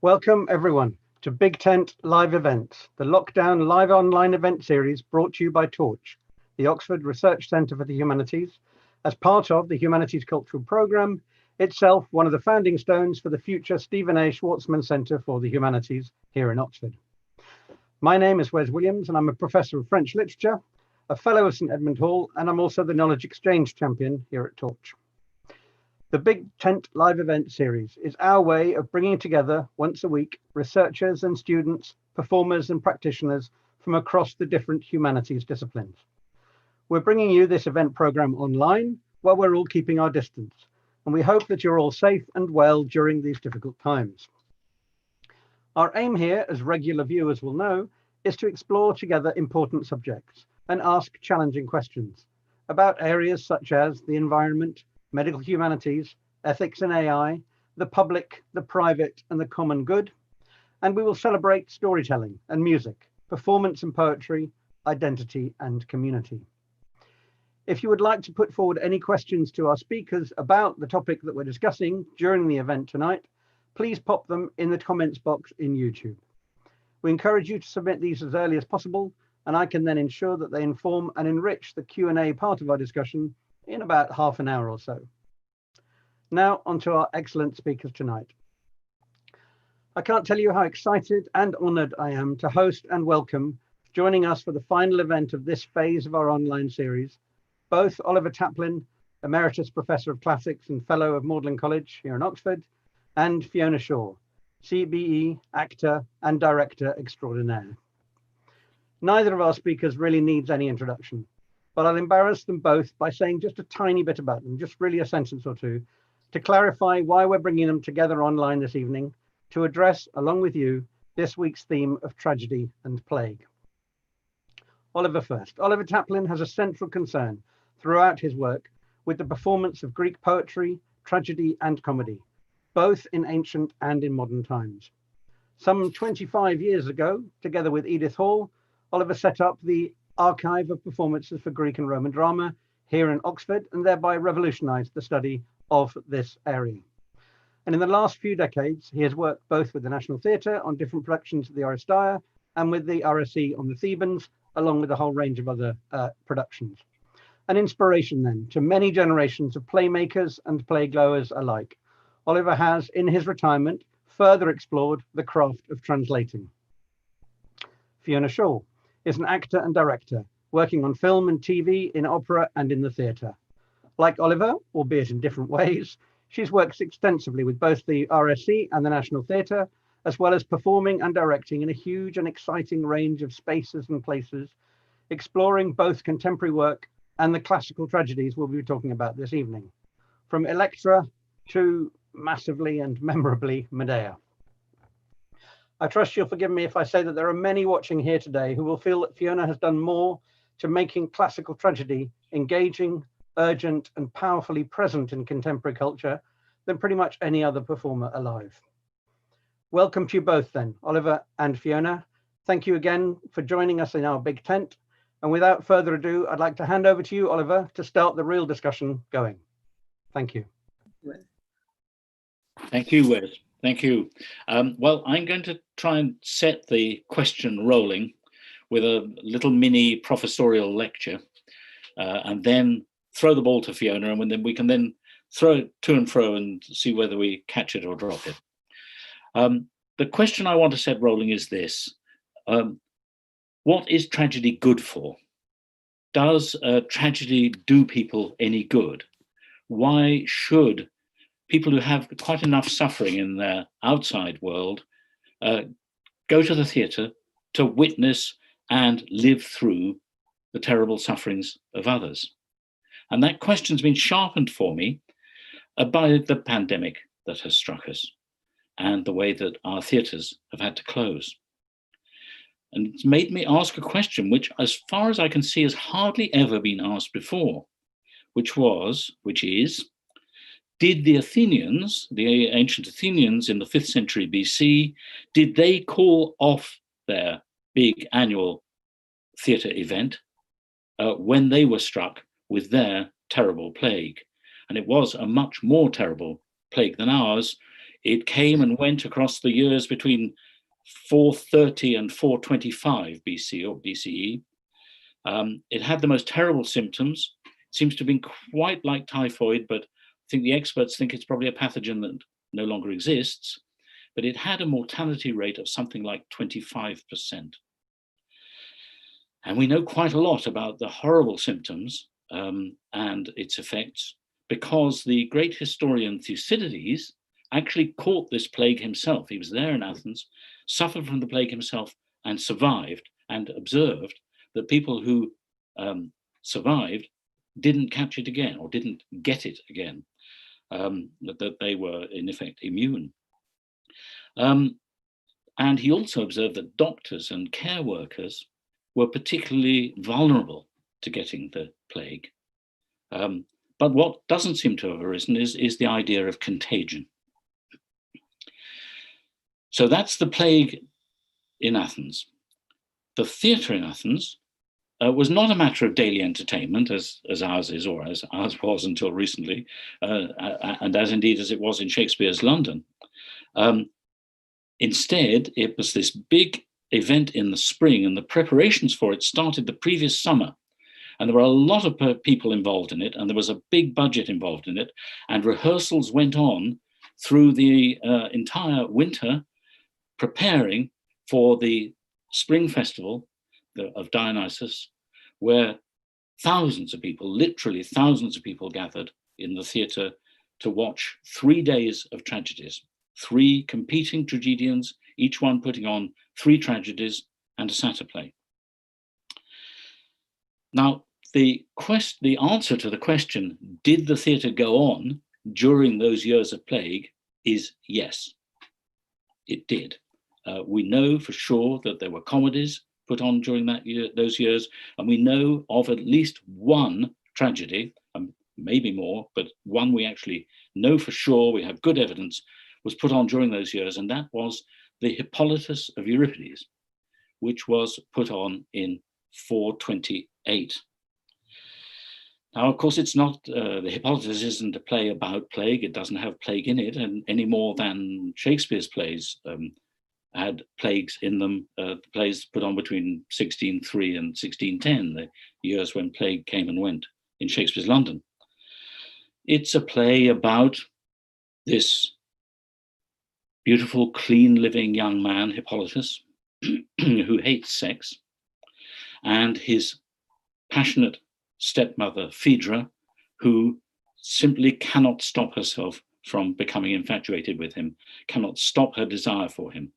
Welcome everyone to Big Tent Live Events, the lockdown live online event series brought to you by Torch, the Oxford Research Centre for the Humanities, as part of the Humanities Cultural Programme, itself one of the founding stones for the future Stephen A. Schwarzman Centre for the Humanities here in Oxford. My name is Wes Williams and I'm a Professor of French Literature, a Fellow of St Edmund Hall, and I'm also the Knowledge Exchange Champion here at Torch. The Big Tent Live Event series is our way of bringing together once a week researchers and students, performers and practitioners from across the different humanities disciplines. We're bringing you this event programme online while we're all keeping our distance, and we hope that you're all safe and well during these difficult times. Our aim here, as regular viewers will know, is to explore together important subjects and ask challenging questions about areas such as the environment, medical humanities, ethics and AI, the public, the private and the common good. And we will celebrate storytelling and music, performance and poetry, identity and community. If you would like to put forward any questions to our speakers about the topic that we're discussing during the event tonight, please pop them in the comments box in YouTube. We encourage you to submit these as early as possible, and I can then ensure that they inform and enrich the Q&A part of our discussion in about half an hour or so. Now onto our excellent speakers tonight. I can't tell you how excited and honoured I am to host and welcome, joining us for the final event of this phase of our online series, both Oliver Taplin, Emeritus Professor of Classics and Fellow of Magdalen College here in Oxford, and Fiona Shaw, CBE, actor and director extraordinaire. Neither of our speakers really needs any introduction, but I'll embarrass them both by saying just a tiny bit about them, just really a sentence or two, to clarify why we're bringing them together online this evening to address, along with you, this week's theme of tragedy and plague. Oliver first. Oliver Taplin has a central concern throughout his work with the performance of Greek poetry, tragedy and comedy, both in ancient and in modern times. Some 25 years ago, together with Edith Hall, Oliver set up the Archive of Performances for Greek and Roman Drama here in Oxford and thereby revolutionized the study of this area. And in the last few decades, he has worked both with the National Theatre on different productions of the Oresteia and with the RSC on the Thebans, along with a whole range of other productions. An inspiration then to many generations of playmakers and playgoers alike. Oliver has, in his retirement, further explored the craft of translating. Fiona Shaw is an actor and director, working on film and TV, in opera and in the theatre. Like Oliver, albeit in different ways, she's worked extensively with both the RSC and the National Theatre, as well as performing and directing in a huge and exciting range of spaces and places, exploring both contemporary work and the classical tragedies we'll be talking about this evening, from Electra to massively and memorably Medea. I trust you'll forgive me if I say that there are many watching here today who will feel that Fiona has done more to making classical tragedy engaging, urgent and powerfully present in contemporary culture than pretty much any other performer alive. Welcome to you both then, Oliver and Fiona. Thank you again for joining us in our big tent. And without further ado, I'd like to hand over to you, Oliver, to start the real discussion going. Thank you. Thank you, Wes. Thank you. Well, I'm going to try and set the question rolling with a little mini professorial lecture and then throw the ball to Fiona, and then we can then throw it to and fro and see whether we catch it or drop it. The question I want to set rolling is this. What is tragedy good for? Does tragedy do people any good? Why should people who have quite enough suffering in their outside world go to the theatre to witness and live through the terrible sufferings of others? And that question's been sharpened for me by the pandemic that has struck us and the way that our theatres have had to close. And it's made me ask a question which, as far as I can see, has hardly ever been asked before, which is, did the Athenians, the ancient Athenians in the 5th century BC, did they call off their big annual theatre event when they were struck with their terrible plague? And it was a much more terrible plague than ours. It came and went across the years between 430 and 425 BC or BCE. It had the most terrible symptoms. It seems to have been quite like typhoid, but I think the experts think it's probably a pathogen that no longer exists. But it had a mortality rate of something like 25%. And we know quite a lot about the horrible symptoms and its effects, because the great historian Thucydides actually caught this plague himself. He was there in Athens, suffered from the plague himself, and survived, and observed that people who survived didn't catch it again or didn't get it again, that they were in effect immune. And he also observed that doctors and care workers were particularly vulnerable to getting the plague. But what doesn't seem to have arisen is the idea of contagion. So that's the plague in Athens. The theatre in Athens was not a matter of daily entertainment as ours is, or as ours was until recently, and as indeed as it was in Shakespeare's London. Instead, it was this big event in the spring, and the preparations for it started the previous summer. And there were a lot of people involved in it, and there was a big budget involved in it, and rehearsals went on through the entire winter, preparing for the spring festival of Dionysus, where thousands of people, literally thousands of people, gathered in the theatre to watch 3 days of tragedies, 3 competing tragedians, each one putting on 3 tragedies and a satyr play. Now, the answer to the question, did the theatre go on during those years of plague, is yes, it did. We know for sure that there were comedies put on during those years, and we know of at least one tragedy, maybe more, but one we actually know for sure, we have good evidence, was put on during those years, and that was the Hippolytus of Euripides, which was put on in 428. Now, of course, it's not, the Hippolytus isn't a play about plague, it doesn't have plague in it, and any more than Shakespeare's plays had plagues in them, the plays put on between 1603 and 1610, the years when plague came and went in Shakespeare's London. It's a play about this beautiful, clean living young man, Hippolytus, who hates sex, and his passionate stepmother, Phaedra, who simply cannot stop herself from becoming infatuated with him, cannot stop her desire for him.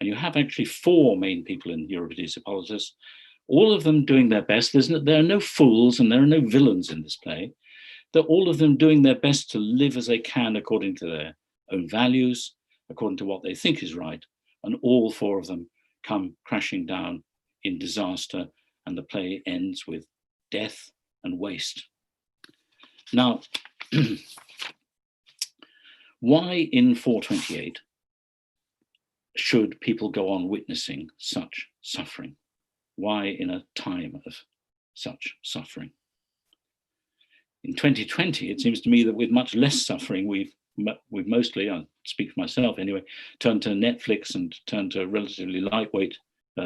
And you have actually 4 main people in Euripides' Hippolytus, all of them doing their best. There are no fools and there are no villains in this play. They're all of them doing their best to live as they can according to their own values, according to what they think is right. And all 4 of them come crashing down in disaster, and the play ends with death and waste. Now, why in 428 should people go on witnessing such suffering? Why in a time of such suffering? In 2020, it seems to me that with much less suffering, we've mostly, I speak for myself anyway, turned to Netflix and turned to relatively lightweight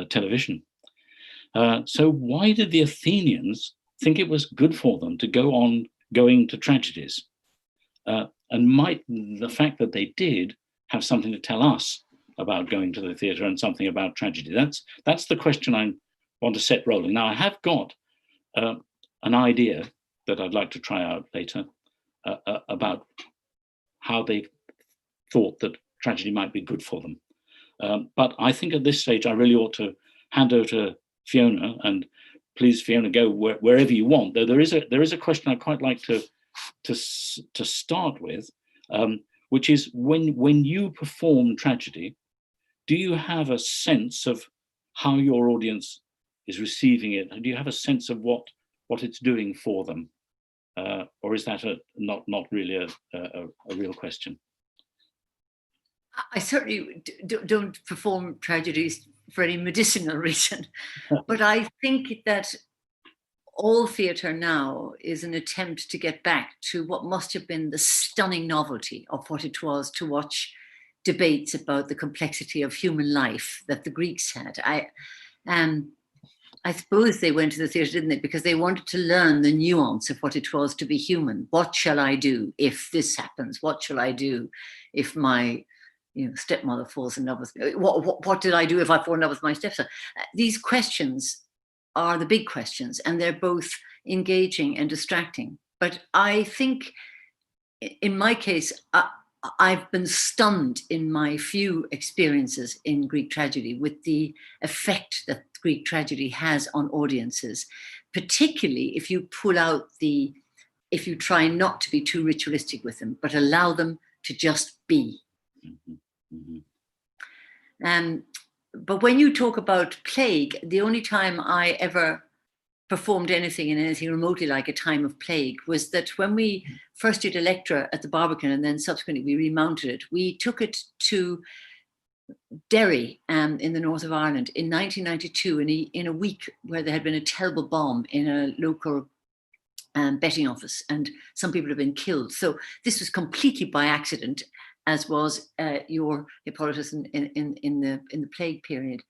television. So why did the Athenians think it was good for them to go on going to tragedies? And might the fact that they did have something to tell us about going to the theatre and something about tragedy? That's the question I want to set rolling. Now, I have got an idea that I'd like to try out later about how they thought that tragedy might be good for them. But I think at this stage, I really ought to hand over to Fiona, and please, Fiona, go wherever you want. Though there is a question I'd quite like to start with, which is when you perform tragedy, do you have a sense of how your audience is receiving it? Do you have a sense of what it's doing for them? Or is that not really a real question? I certainly don't perform tragedies for any medicinal reason, but I think that all theatre now is an attempt to get back to what must have been the stunning novelty of what it was to watch debates about the complexity of human life that the Greeks had. I suppose they went to the theatre, didn't they? Because they wanted to learn the nuance of what it was to be human. What shall I do if this happens? What shall I do if my stepmother falls in love with me? What did I do if I fall in love with my stepson? These questions are the big questions, and they're both engaging and distracting. But I think in my case, I've been stunned in my few experiences in Greek tragedy with the effect that Greek tragedy has on audiences, particularly if you if you try not to be too ritualistic with them, but allow them to just be. Mm-hmm. Mm-hmm. But when you talk about plague, the only time I ever performed anything in anything remotely like a time of plague was that when we first did Electra at the Barbican and then subsequently we remounted it, we took it to Derry in the north of Ireland in 1992 in a week where there had been a terrible bomb in a local betting office and some people had been killed. So this was completely by accident, as was your Hippolytus in the plague period.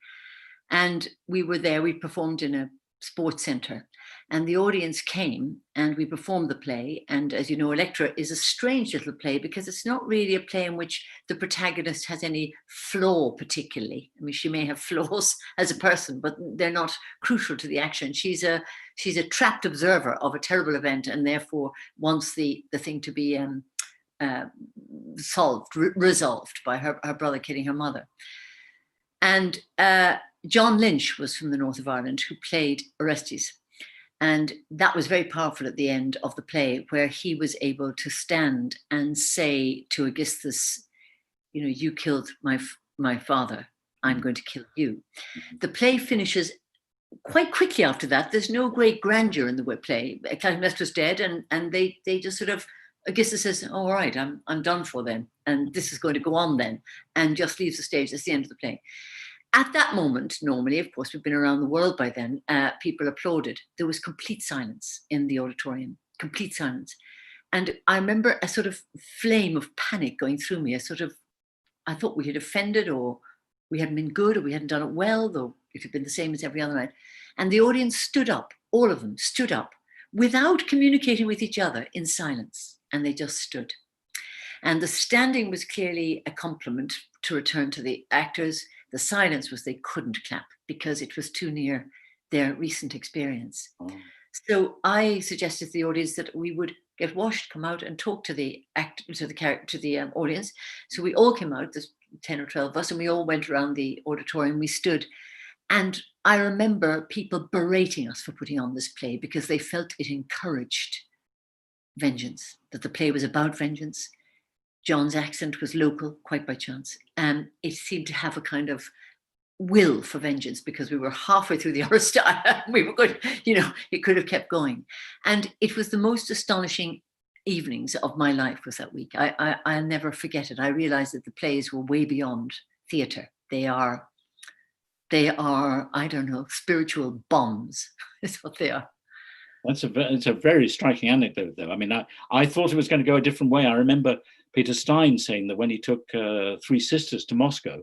And we were there, we performed in a sports centre, and the audience came and we performed the play. And as you know, Electra is a strange little play because it's not really a play in which the protagonist has any flaw particularly. I mean, she may have flaws as a person, but they're not crucial to the action. She's a trapped observer of a terrible event and therefore wants the thing to be resolved by her brother killing her mother. And John Lynch was from the north of Ireland, who played Orestes. And that was very powerful at the end of the play, where he was able to stand and say to Aegisthus, you killed my father, I'm going to kill you. The play finishes quite quickly after that. There's no great grandeur in the play. Clytemnestra's dead, and they just sort of, Aegisthus says, all right, I'm done for then. And this is going to go on then, and just leaves the stage. That's the end of the play. At that moment, normally, of course, we've been around the world by then, people applauded. There was complete silence in the auditorium, complete silence. And I remember a sort of flame of panic going through me, I thought we had offended, or we hadn't been good, or we hadn't done it well, though it had been the same as every other night. And the audience stood up, all of them stood up, without communicating with each other, in silence. And they just stood. And the standing was clearly a compliment to return to the actors. The silence was they couldn't clap because it was too near their recent experience. Oh. So I suggested to the audience that we would get washed, come out and talk to the audience. So we all came out, there's 10 or 12 of us, and we all went around the auditorium, we stood. And I remember people berating us for putting on this play because they felt it encouraged vengeance, that the play was about vengeance. John's accent was local, quite by chance. And it seemed to have a kind of will for vengeance because we were halfway through the Oresteia. We were good, it could have kept going. And it was the most astonishing evenings of my life was that week. I'll never forget it. I realized that the plays were way beyond theatre. They are, I don't know, spiritual bombs is what they are. It's a very striking anecdote, though. I mean, I thought it was going to go a different way. I remember Peter Stein saying that when he took Three Sisters to Moscow,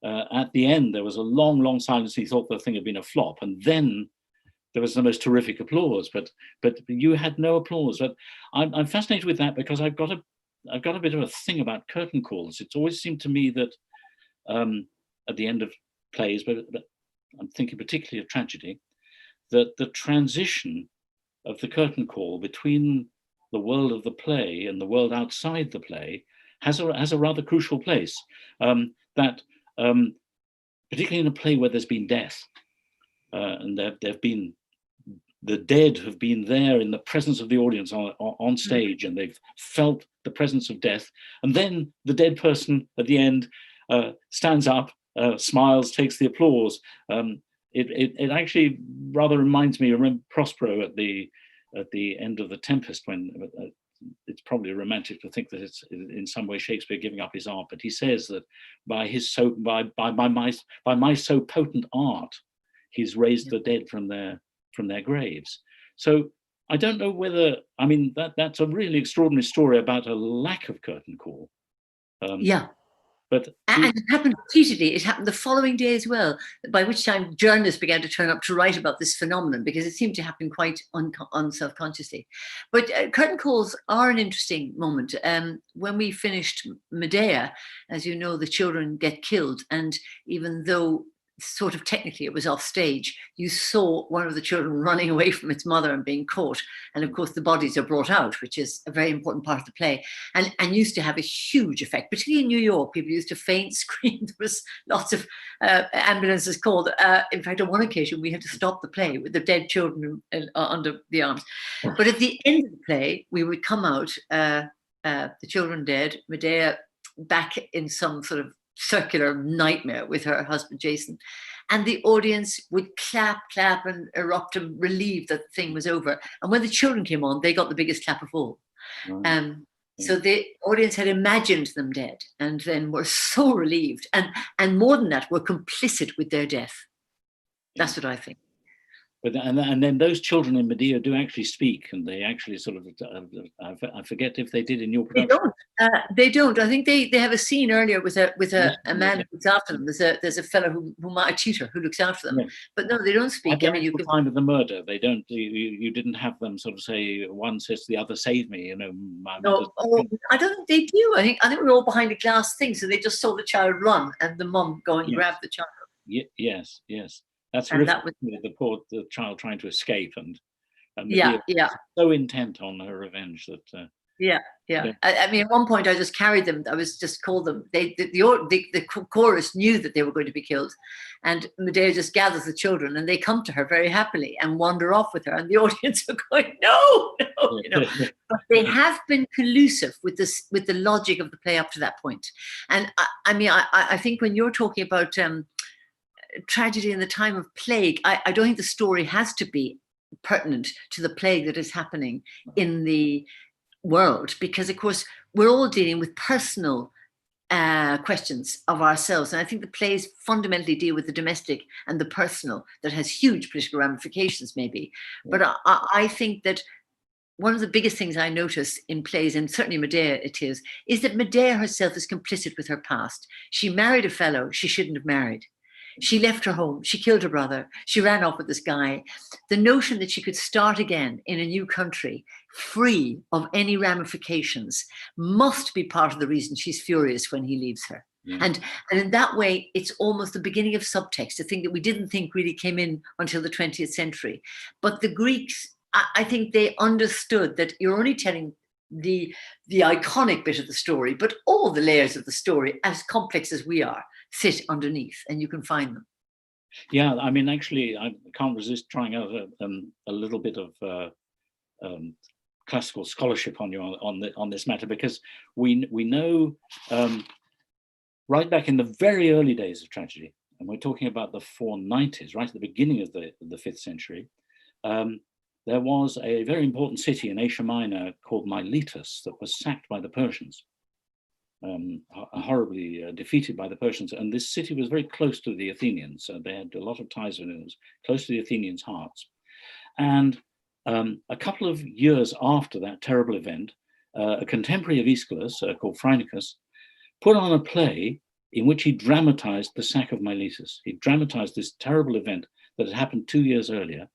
at the end, there was a long, long silence. He thought the thing had been a flop. And then there was the most terrific applause, but you had no applause. But I'm fascinated with that because I've got a bit of a thing about curtain calls. It's always seemed to me that at the end of plays, but I'm thinking particularly of tragedy, that the transition of the curtain call between the world of the play and the world outside the play has a rather crucial place. Particularly in a play where there's been death, and there've been the dead have been there in the presence of the audience on stage, and they've felt the presence of death, and then the dead person at the end stands up, smiles, takes the applause. It actually rather reminds me. I remember Prospero at the end of The Tempest, when it's probably romantic to think that it's in some way Shakespeare giving up his art, but he says that by my so potent art, he's raised the dead from their graves. So I don't know whether, I mean, that's a really extraordinary story about a lack of curtain call. Yeah. But And it happened repeatedly. It happened the following day as well, by which time journalists began to turn up to write about this phenomenon because it seemed to happen quite unselfconsciously. But curtain calls are an interesting moment. When we finished Medea, as you know, the children get killed. And even though sort of technically it was off stage, you saw one of the children running away from its mother and being caught. And of course, the bodies are brought out, which is a very important part of the play, and used to have a huge effect, particularly in New York. People used to faint, scream. There was lots of ambulances called. In fact, on one occasion, we had to stop the play with the dead children under the arms. But at the end of the play, we would come out, the children dead, Medea back in some sort of circular nightmare with her husband Jason, and the audience would clap and erupt and relieved that the thing was over. And when the children came on, they got the biggest clap of all. So the audience had imagined them dead and then were so relieved, and more than that, were complicit with their death. That's what I think. But and then those children in Medea do actually speak, and they actually sort of I forget if they did in your production. They don't. I think they have a scene earlier with a man who looks after them. There's a fellow a tutor who looks after them. Yes. But no, they don't speak. At the time of the murder, they don't. You didn't have them sort of say, one says to the other, "Save me," you know. No, I don't think they do. I think we were all behind a glass thing, so they just saw the child run and the mum go and grab the child. Yes. That's the child trying to escape, and yeah, so intent on her revenge that. Yeah. I mean, at one point, I just carried them. I was just called them. The chorus knew that they were going to be killed, and Medea just gathers the children, and they come to her very happily and wander off with her, and the audience are going, no, you know. But they have been collusive with the logic of the play up to that point. And I think when you're talking about tragedy in the time of plague, I don't think the story has to be pertinent to the plague that is happening in the world, because of course we're all dealing with personal questions of ourselves, and I think the plays fundamentally deal with the domestic and the personal that has huge political ramifications maybe. But I think that one of the biggest things I notice in plays, and certainly Medea it is that Medea herself is complicit with her past. She married a fellow she shouldn't have married. She left her home. She killed her brother. She ran off with this guy. The notion that she could start again in a new country, free of any ramifications, must be part of the reason she's furious when he leaves her. Yeah. And in that way, it's almost the beginning of subtext, a thing that we didn't think really came in until the 20th century. But the Greeks, I think they understood that you're only telling the iconic bit of the story, but all the layers of the story, as complex as we are, sit underneath, and you can find them. Yeah, I mean, actually, I can't resist trying out a little bit of classical scholarship on you on this matter, because we know right back in the very early days of tragedy, and we're talking about the 490s, right at the beginning of the 5th century, there was a very important city in Asia Minor called Miletus that was sacked by the Persians. Horribly defeated by the Persians, and this city was very close to the Athenians. They had a lot of ties with it. It was close to the Athenians' hearts. And a couple of years after that terrible event, a contemporary of Aeschylus called Phrynichus put on a play in which he dramatized the sack of Miletus. He dramatized this terrible event that had happened 2 years earlier,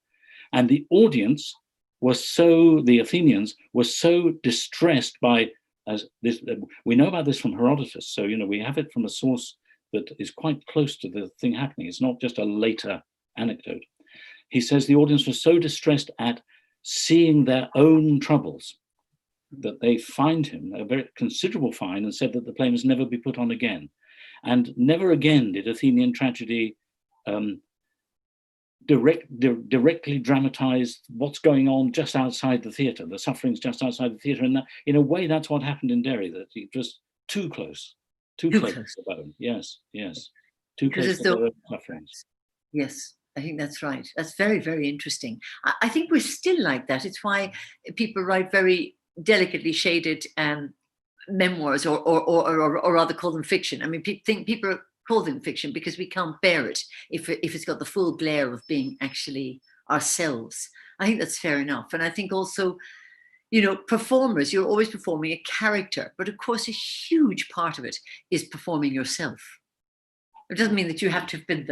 and the audience the Athenians were so distressed by as this, we know about this from Herodotus, so we have it from a source that is quite close to the thing happening. It's not just a later anecdote. He says the audience was so distressed at seeing their own troubles that they fined him a very considerable fine and said that the play must never be put on again. And never again did Athenian tragedy directly dramatize what's going on just outside the theatre, the sufferings just outside the theatre. And that, in a way, that's what happened in Derry, that it was too close to the bone. Yes. Too close to the sufferings. Yes, I think that's right. That's very, very interesting. I think we're still like that. It's why people write very delicately shaded memoirs or rather call them fiction. I mean, people call them fiction because we can't bear it if it's got the full glare of being actually ourselves. I think that's fair enough. And I think also performers, you're always performing a character, but of course, a huge part of it is performing yourself. It doesn't mean that you have to have been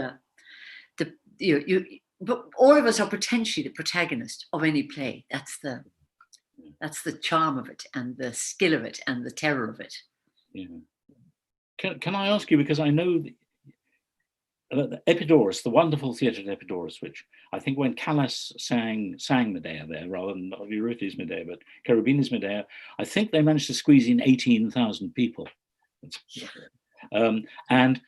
but all of us are potentially the protagonist of any play. That's the charm of it, and the skill of it, and the terror of it. Yeah. Can I ask you, because I know Epidaurus, the wonderful theatre at Epidaurus, which I think when Callas sang Medea there, rather than Eurydice Medea, but Cherubini's Medea, I think they managed to squeeze in 18,000 people. And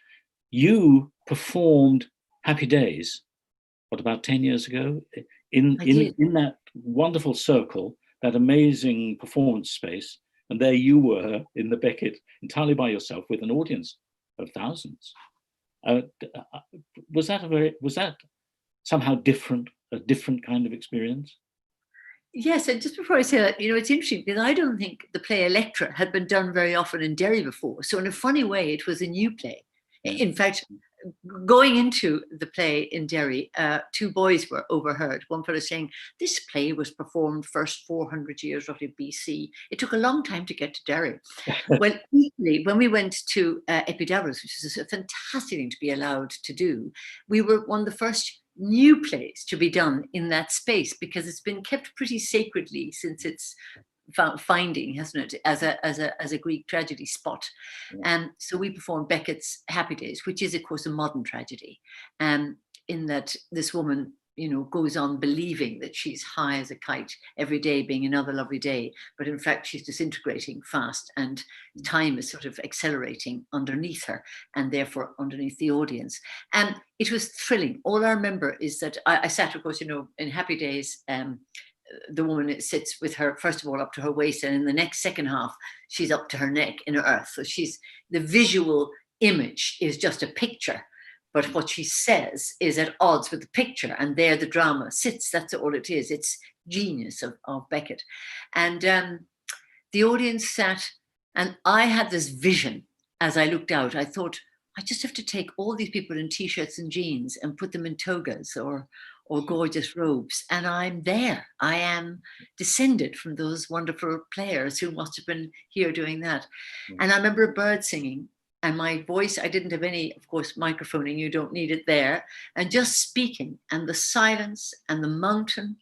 you performed Happy Days, what, about 10 years ago? In that wonderful circle, that amazing performance space, and there you were in the Beckett, entirely by yourself, with an audience of thousands. Was that somehow different, a different kind of experience? Yes, and just before I say that, it's interesting because I don't think the play Electra had been done very often in Derry before. So in a funny way, it was a new play. In fact, going into the play in Derry, two boys were overheard. One fellow saying, this play was performed first 400 years roughly BC. It took a long time to get to Derry. Well, equally, when we went to Epidaurus, which is a fantastic thing to be allowed to do, we were one of the first new plays to be done in that space, because it's been kept pretty sacredly since its finding, hasn't it, as a Greek tragedy spot. And so we performed Beckett's Happy Days, which is of course a modern tragedy, in that this woman goes on believing that she's high as a kite every day being another lovely day, but in fact she's disintegrating fast, and time is sort of accelerating underneath her, and therefore underneath the audience. And it was thrilling. All I remember is that I sat, of course, in Happy Days, the woman sits with her, first of all, up to her waist, and in the next second half, she's up to her neck in earth. So the visual image is just a picture, but what she says is at odds with the picture, and there the drama sits. That's all it is. It's genius of Beckett. And the audience sat, and I had this vision as I looked out. I thought, I just have to take all these people in T-shirts and jeans and put them in togas or gorgeous robes, and I'm there. I am descended from those wonderful players who must have been here doing that. And I remember a bird singing, and my voice, I didn't have any, of course, microphoning, you don't need it there, and just speaking, and the silence, and the mountain,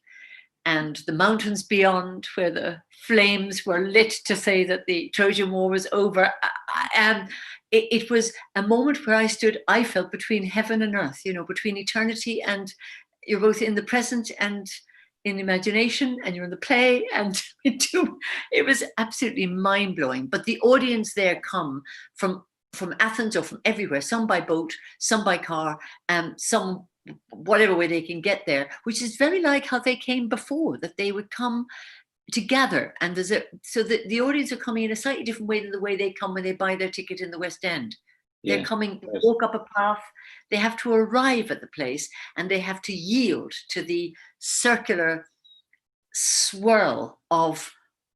and the mountains beyond, where the flames were lit to say that the Trojan War was over. And it was a moment where I felt between heaven and earth, between eternity, and you're both in the present and in imagination, and you're in the play, and it was absolutely mind-blowing. But the audience there come from Athens or from everywhere, some by boat, some by car, and some whatever way they can get there, which is very like how they came before, that they would come together, and so the audience are coming in a slightly different way than the way they come when they buy their ticket in the West End. They're coming, walk up a path, they have to arrive at the place, and they have to yield to the circular swirl of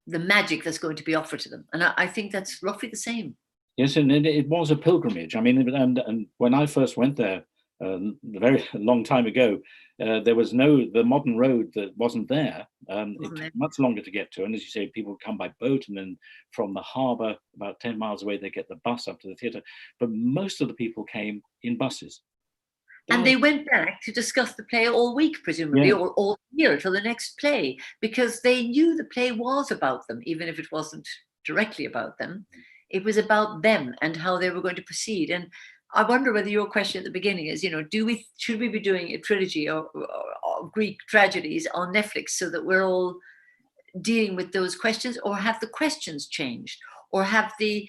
the magic that's going to be offered to them. And I think that's roughly the same. Yes, and it was a pilgrimage. I mean, and when I first went there, a very long time ago, there was the modern road that wasn't there. It took much longer to get to. And as you say, people come by boat, and then from the harbour, about 10 miles away, they get the bus up to the theatre. But most of the people came in buses. And they went back to discuss the play all week, presumably, or all year till the next play, because they knew the play was about them, even if it wasn't directly about them. It was about them and how they were going to proceed. And I wonder whether your question at the beginning is, should we be doing a trilogy of Greek tragedies on Netflix so that we're all dealing with those questions, or have the questions changed, or have the,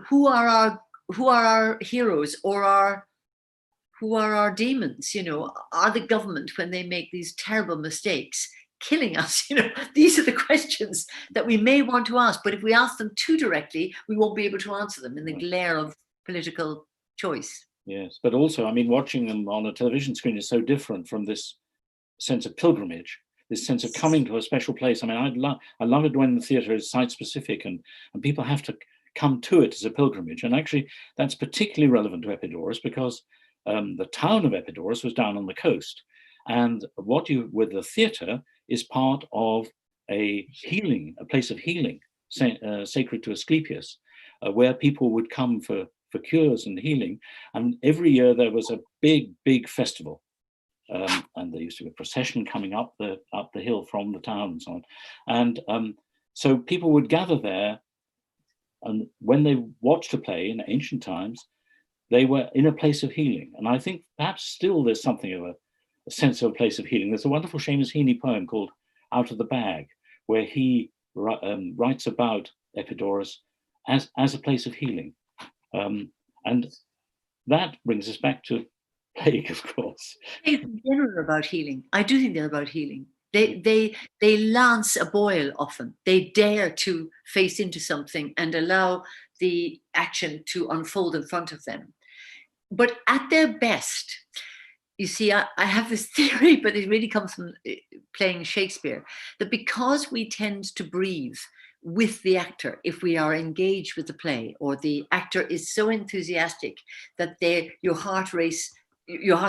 who are our heroes, or who are our demons? Are the government, when they make these terrible mistakes, killing us? These are the questions that we may want to ask, but if we ask them too directly, we won't be able to answer them in the glare of political choice. Yes, but also, I mean, watching them on a television screen is so different from this sense of pilgrimage, this sense of coming to a special place. I mean, I love it when the theatre is site-specific and people have to come to it as a pilgrimage. And actually, that's particularly relevant to Epidaurus, because the town of Epidaurus was down on the coast. And with the theatre is part of a place of healing, sacred to Asclepius, where people would come for cures and healing. And every year there was a big festival. And there used to be a procession coming up the hill from the town and so on. And so people would gather there, and when they watched a play in ancient times, they were in a place of healing. And I think perhaps still there's something of a sense of a place of healing. There's a wonderful Seamus Heaney poem called Out of the Bag, where he writes about Epidaurus as a place of healing. And that brings us back to plague, of course. In general, about healing. I do think they're about healing. They lance a boil often. They dare to face into something and allow the action to unfold in front of them. But at their best, you see, I have this theory, but it really comes from playing Shakespeare, that because we tend to breathe with the actor, if we are engaged with the play, or the actor is so enthusiastic that your heart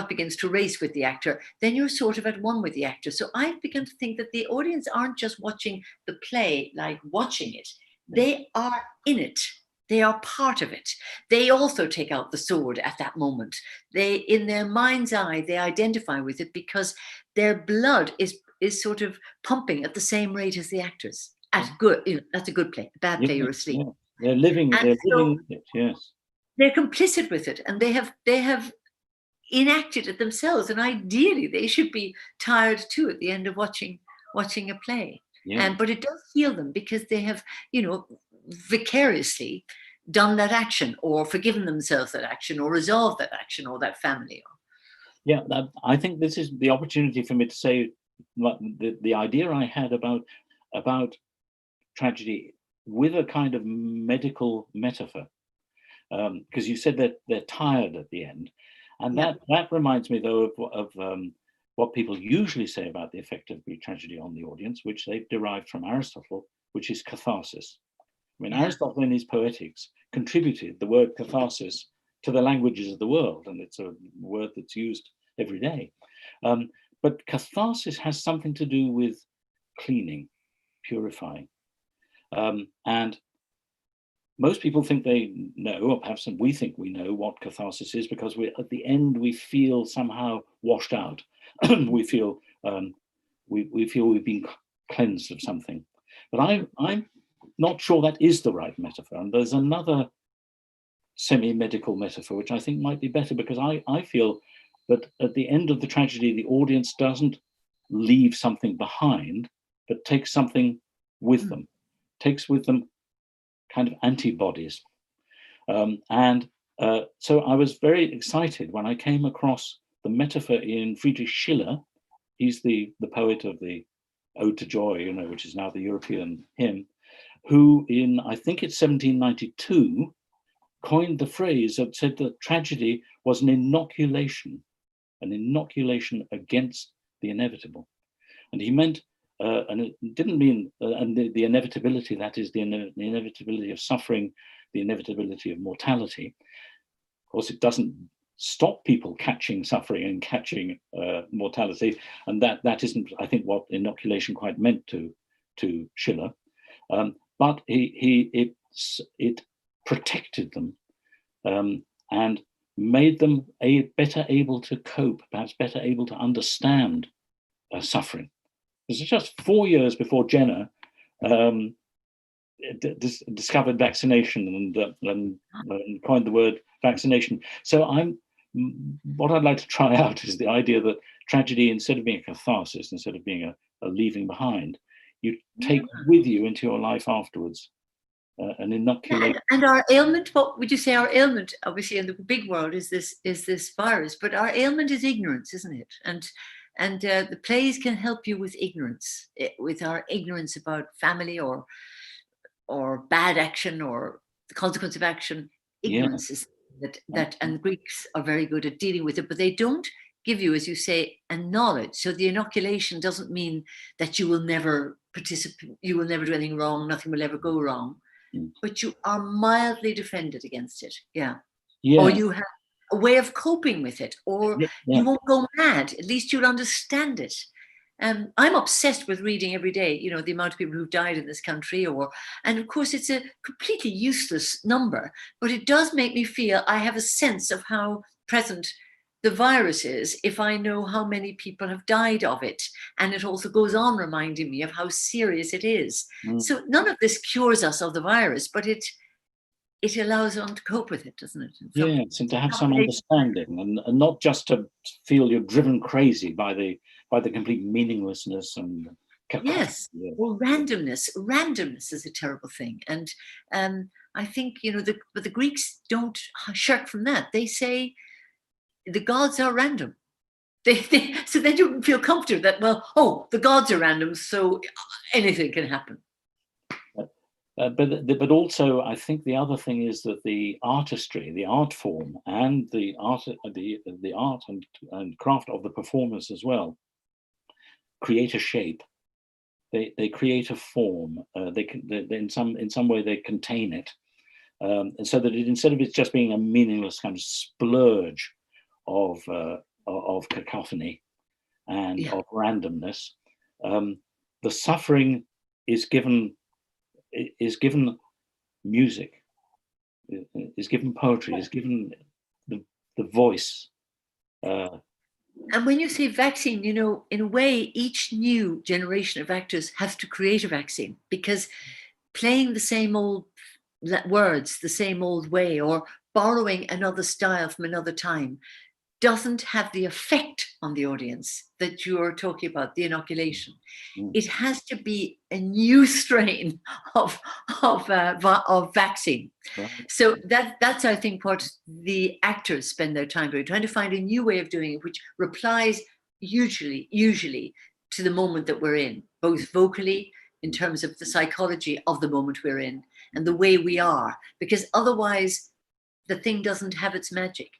begins to race with the actor, then you're sort of at one with the actor. So I've begun to think that the audience aren't just watching the play, like watching it. They are in it. They are part of it. They also take out the sword at that moment. They, in their mind's eye, they identify with it because their blood is sort of pumping at the same rate as the actors. That's a good play. A bad play, you're asleep. Yeah. They're living with it, yes. They're complicit with it, and they have enacted it themselves, and ideally they should be tired too at the end of watching a play. Yeah. But it does heal them because they have, vicariously done that action, or forgiven themselves that action, or resolved that action, or that family. Yeah, I think this is the opportunity for me to say the idea I had about tragedy with a kind of medical metaphor, because you said that they're tired at the end. And that reminds me, though, of what people usually say about the effect of Greek tragedy on the audience, which they've derived from Aristotle, which is catharsis. I mean, Aristotle in his Poetics contributed the word catharsis to the languages of the world, and it's a word that's used every day. But catharsis has something to do with cleaning, purifying. And most people think they know, or perhaps we think we know what catharsis is, because at the end we feel somehow washed out. we feel we've been cleansed of something. But I'm not sure that is the right metaphor. And there's another semi-medical metaphor which I think might be better, because I feel that at the end of the tragedy, the audience doesn't leave something behind, but takes something with them, takes with them kind of antibodies. So I was very excited when I came across the metaphor in Friedrich Schiller. He's the poet of the Ode to Joy, which is now the European hymn, who in, I think it's 1792, coined the phrase that said that tragedy was an inoculation against the inevitable. And he meant, and it didn't mean, and the inevitability, that is the inevitability of suffering, the inevitability of mortality. Of course, it doesn't stop people catching suffering and catching mortality, and that isn't, I think, what inoculation quite meant to Schiller. But it protected them and made them better able to cope, perhaps better able to understand suffering. This is just 4 years before Jenner discovered vaccination and coined the word vaccination. So what I'd like to try out is the idea that tragedy, instead of being a catharsis, instead of being a leaving behind, you take with you into your life afterwards. An inoculation. And our ailment, what would you say our ailment, obviously in the big world, is this virus, but our ailment is ignorance, isn't it? And the plays can help you with ignorance, with our ignorance about family or bad action or the consequence of action. Ignorance is that, and the Greeks are very good at dealing with it, but they don't give you, as you say, a knowledge. So the inoculation doesn't mean that you will never participate, you will never do anything wrong, nothing will ever go wrong, but you are mildly defended against it. Yeah. Or you have a way of coping with it, or you won't go mad. At least you'll understand it. I'm obsessed with reading every day, the amount of people who've died in this country, and of course it's a completely useless number, but it does make me feel I have a sense of how present the virus is if I know how many people have died of it. And it also goes on reminding me of how serious it is. Mm. So none of this cures us of the virus, but it allows one to cope with it, doesn't it? Yes, and to have some understanding, and not just to feel you're driven crazy by the complete meaninglessness and cacophony. Yes, or randomness. Randomness is a terrible thing, and I think but the Greeks don't shirk from that. They say the gods are random. So then you can feel comfortable that, well, the gods are random, so anything can happen. But also, I think the other thing is that the artistry, the art form, and the art and craft of the performers as well, create a shape. They create a form. They in some way they contain it, and so that instead of it just being a meaningless kind of splurge of cacophony and of randomness, the suffering is given music, is given poetry, is given the voice. And when you say vaccine, in a way, each new generation of actors has to create a vaccine, because playing the same old words the same old way, or borrowing another style from another time, doesn't have the effect on the audience that you're talking about, the inoculation. It has to be a new strain of vaccine. Right. So that's, I think, what the actors spend their time doing, trying to find a new way of doing it, which replies usually to the moment that we're in, both vocally, in terms of the psychology of the moment we're in, and the way we are, because otherwise the thing doesn't have its magic.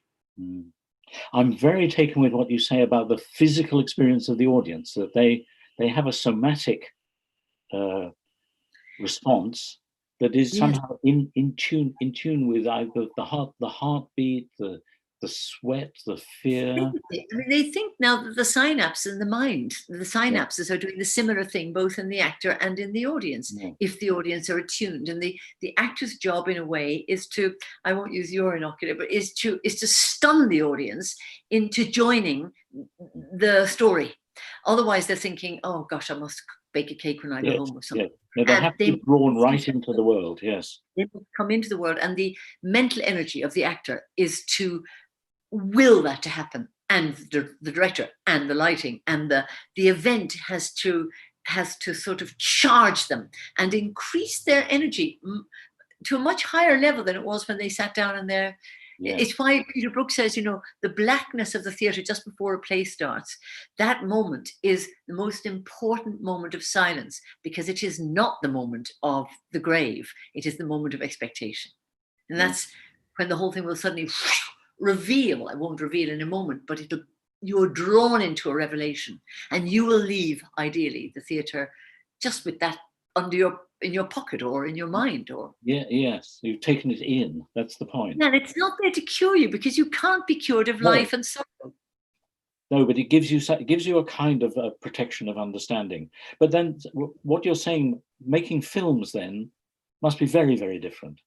I'm very taken with what you say about the physical experience of the audience, that they have a somatic response that is somehow in tune with either the heartbeat, the sweat, the fear. I mean, they think now that the synapses in the mind, the synapses are doing the similar thing, both in the actor and in the audience, if the audience are attuned. And the actor's job, in a way, is to, I won't use your inocular, but is to stun the audience into joining the story. Otherwise, they're thinking, oh gosh, I must bake a cake when I go home or something. Yeah, they have to be drawn right into the world. Yes, they come into the world, and the mental energy of the actor is to will that to happen, and the director and the lighting and the event has to sort of charge them and increase their energy to a much higher level than it was when they sat down in there. It's why Peter Brook says, the blackness of the theatre just before a play starts, that moment is the most important moment of silence, because it is not the moment of the grave, it is the moment of expectation. And that's when the whole thing will suddenly reveal. I won't reveal in a moment, but you're drawn into a revelation, and you will leave, ideally, the theatre just with that in your pocket or in your mind. Or yes, you've taken it in. That's the point. And it's not there to cure you, because you can't be cured of life and sorrow. No, but it gives you a kind of protection of understanding. But then, what you're saying, making films then must be very, very different.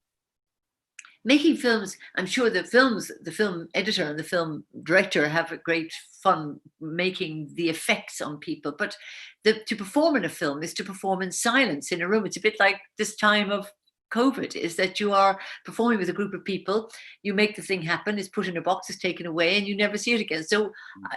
Making films, I'm sure the film editor and the film director have a great fun making the effects on people, but to perform in a film is to perform in silence in a room. It's a bit like this time of COVID, is that you are performing with a group of people, you make the thing happen, it's put in a box, it's taken away, and you never see it again. So,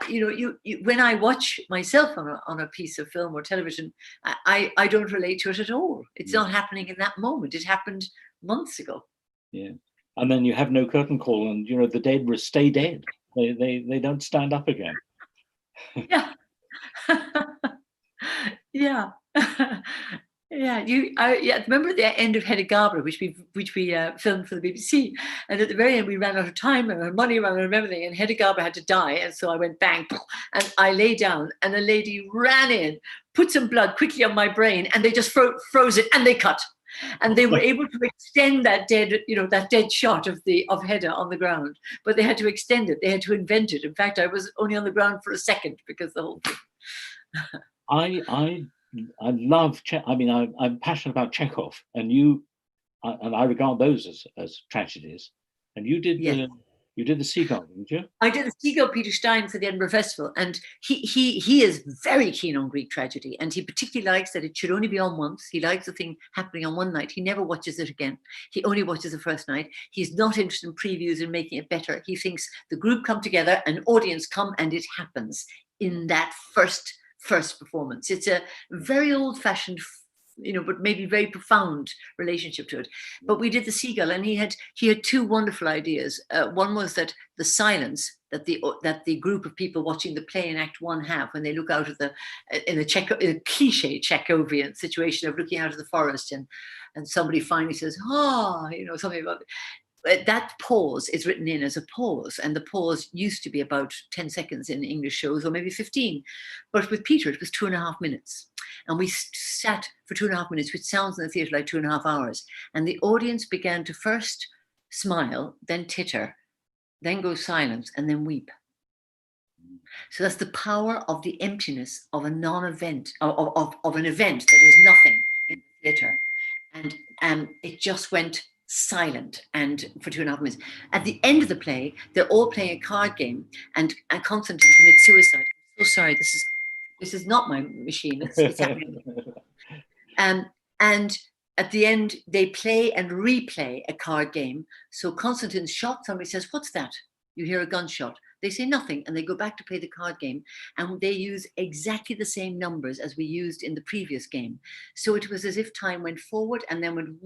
you when I watch myself on a piece of film or television, I don't relate to it at all. It's not happening in that moment. It happened months ago. Yeah. And then you have no curtain call, and the dead stay dead. They don't stand up again. Yeah. Yeah. Yeah. Remember at the end of Hedda Gabler, which we filmed for the BBC, and at the very end we ran out of time and money and everything, and Hedda Gabler had to die, and so I went bang, and I lay down, and a lady ran in, put some blood quickly on my brain, and they just froze it, and they cut. And they were able to extend that dead shot of Hedda on the ground, but they had to extend it. They had to invent it. In fact, I was only on the ground for a second because the whole thing. I love. I mean, I'm passionate about Chekhov, and I regard those as tragedies. And Yes. You did the Seagull, didn't you? I did the Seagull, Peter Stein, for the Edinburgh Festival, and he is very keen on Greek tragedy, and he particularly likes that it should only be on once. He likes the thing happening on one night. He never watches it again. He only watches the first night. He's not interested in previews and making it better. He thinks the group come together, an audience come, and it happens in that first performance. It's a very old-fashioned, but maybe very profound relationship to it. But we did the Seagull, and he had two wonderful ideas. One was that the silence that the group of people watching the play in Act One have when they look out of in a cliche Chekhovian situation of looking out of the forest, and somebody finally says, something about it. That pause is written in as a pause, and the pause used to be about 10 seconds in English shows, or maybe 15. But with Peter, it was 2.5 minutes. And we sat for 2.5 minutes, which sounds in the theatre like 2.5 hours. And the audience began to first smile, then titter, then go silent, and then weep. So that's the power of the emptiness of a non-event, of an event that is nothing in the theatre. And it just went silent and for 2.5 minutes. At the end of the play, they're all playing a card game, and Constantine commits suicide. I'm so sorry, this is not my machine. It's happening. And at the end, they play and replay a card game. So Constantine's shot, somebody says, "What's that?" You hear a gunshot. They say nothing, and they go back to play the card game, and they use exactly the same numbers as we used in the previous game. So it was as if time went forward and then went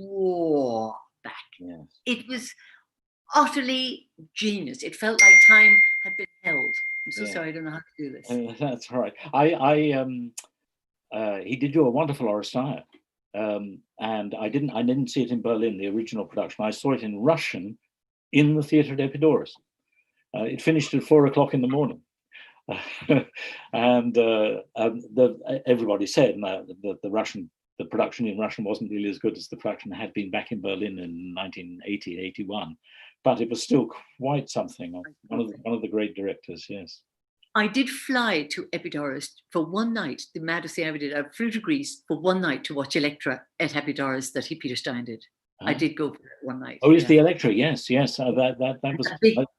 back. Yes. It was utterly genius. It felt like time had been held. I'm so sorry, I don't know how to do this. That's all right. He did do a wonderful Oresteia, and I didn't see it in Berlin, the original production. I saw it in Russian in the Theatre at Epidaurus. It finished at 4 o'clock in the morning, and everybody said that the production in Russian wasn't really as good as the production had been back in Berlin in 1980, 81, but it was still quite something. One of the great directors, yes. I did fly to Epidaurus for one night. The maddest thing I ever did. I flew to Greece for one night to watch Electra at Epidaurus that Peter Stein did. I did go for it one night. Oh, it's the Electra, yes. That was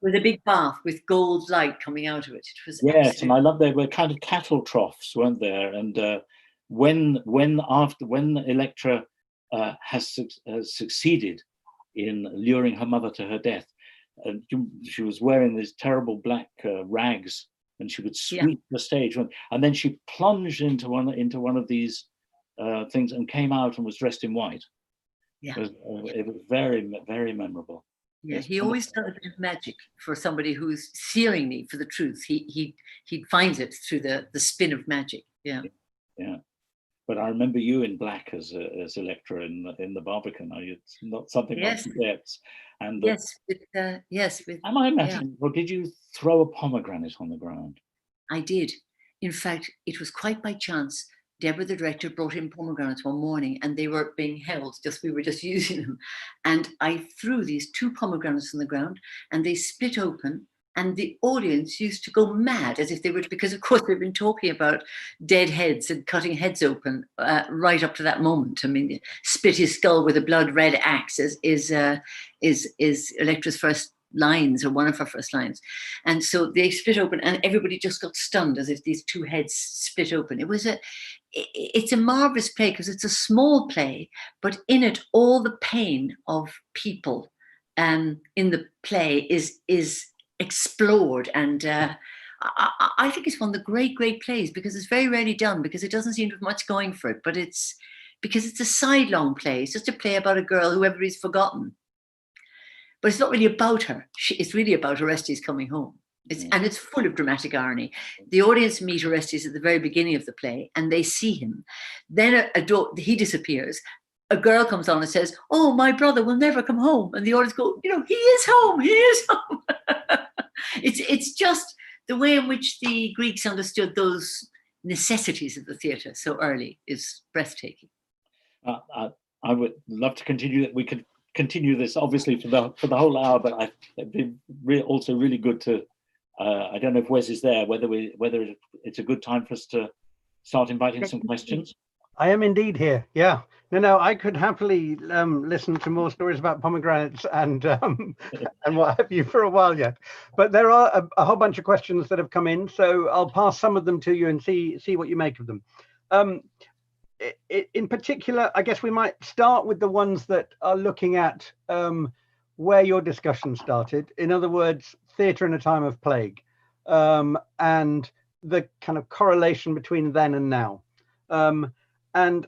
with a big bath with gold light coming out of it. It was yes, and I love they were kind of cattle troughs, weren't there? And when Electra has succeeded in luring her mother to her death, she was wearing these terrible black rags, and she would sweep the stage, and then she plunged into one of these things and came out and was dressed in white. Yeah, it was very, very memorable. Yeah, he always does a bit of magic for somebody who's searing me for the truth. He finds it through the spin of magic. Yeah. Yeah. But I remember you in black as Electra in the Barbican. It's not something one forgets. And yes. Am I imagining? Or did you throw a pomegranate on the ground? I did. In fact, it was quite by chance. Deborah, the director, brought in pomegranates one morning, and they were being held. We were just using them, and I threw these 2 pomegranates on the ground, and they split open. And the audience used to go mad as if they were, because of course we've been talking about dead heads and cutting heads open right up to that moment. I mean, split his skull with a blood red axe is Electra's first lines, or one of her first lines. And so they split open, and everybody just got stunned as if these 2 heads split open. It's a marvelous play because it's a small play, but in it all the pain of people in the play is explored, and I think it's one of the great plays, because it's very rarely done, because it doesn't seem to have much going for it, but it's because it's a sidelong play. It's just a play about a girl who everybody's forgotten, but it's not really about her. It's really about Orestes coming home. And it's full of dramatic irony. The audience meet Orestes at the very beginning of the play, and they see him. Then he disappears. A girl comes on and says, "Oh, my brother will never come home." And the audience go, "He is home, he is home." It's just the way in which the Greeks understood those necessities of the theatre so early is breathtaking. I would love to continue that. We could continue this obviously for the whole hour, but it'd be also really good to. I don't know if Wes is there. Whether it's a good time for us to start inviting some questions? I am indeed here. Yeah. No, I could happily listen to more stories about pomegranates and what have you for a while yet. But there are a whole bunch of questions that have come in, so I'll pass some of them to you and see what you make of them. In particular, I guess we might start with the ones that are looking at where your discussion started. In other words, theatre in a time of plague, and the kind of correlation between then and now. And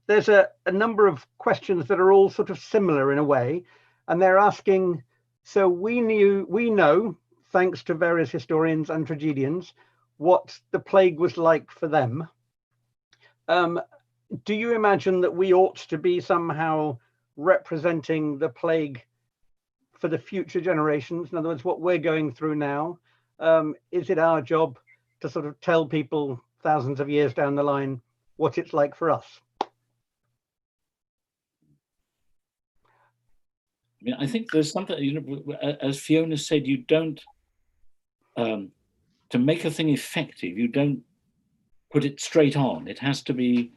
there's a number of questions that are all sort of similar in a way, and they're asking, so we know, thanks to various historians and tragedians, what the plague was like for them. Do you imagine that we ought to be somehow representing the plague for the future generations? In other words, what we're going through now, is it our job to sort of tell people thousands of years down the line what it's like for us? I mean, I think there's something, you know, as Fiona said, you don't, to make a thing effective, you don't put it straight on. It has to be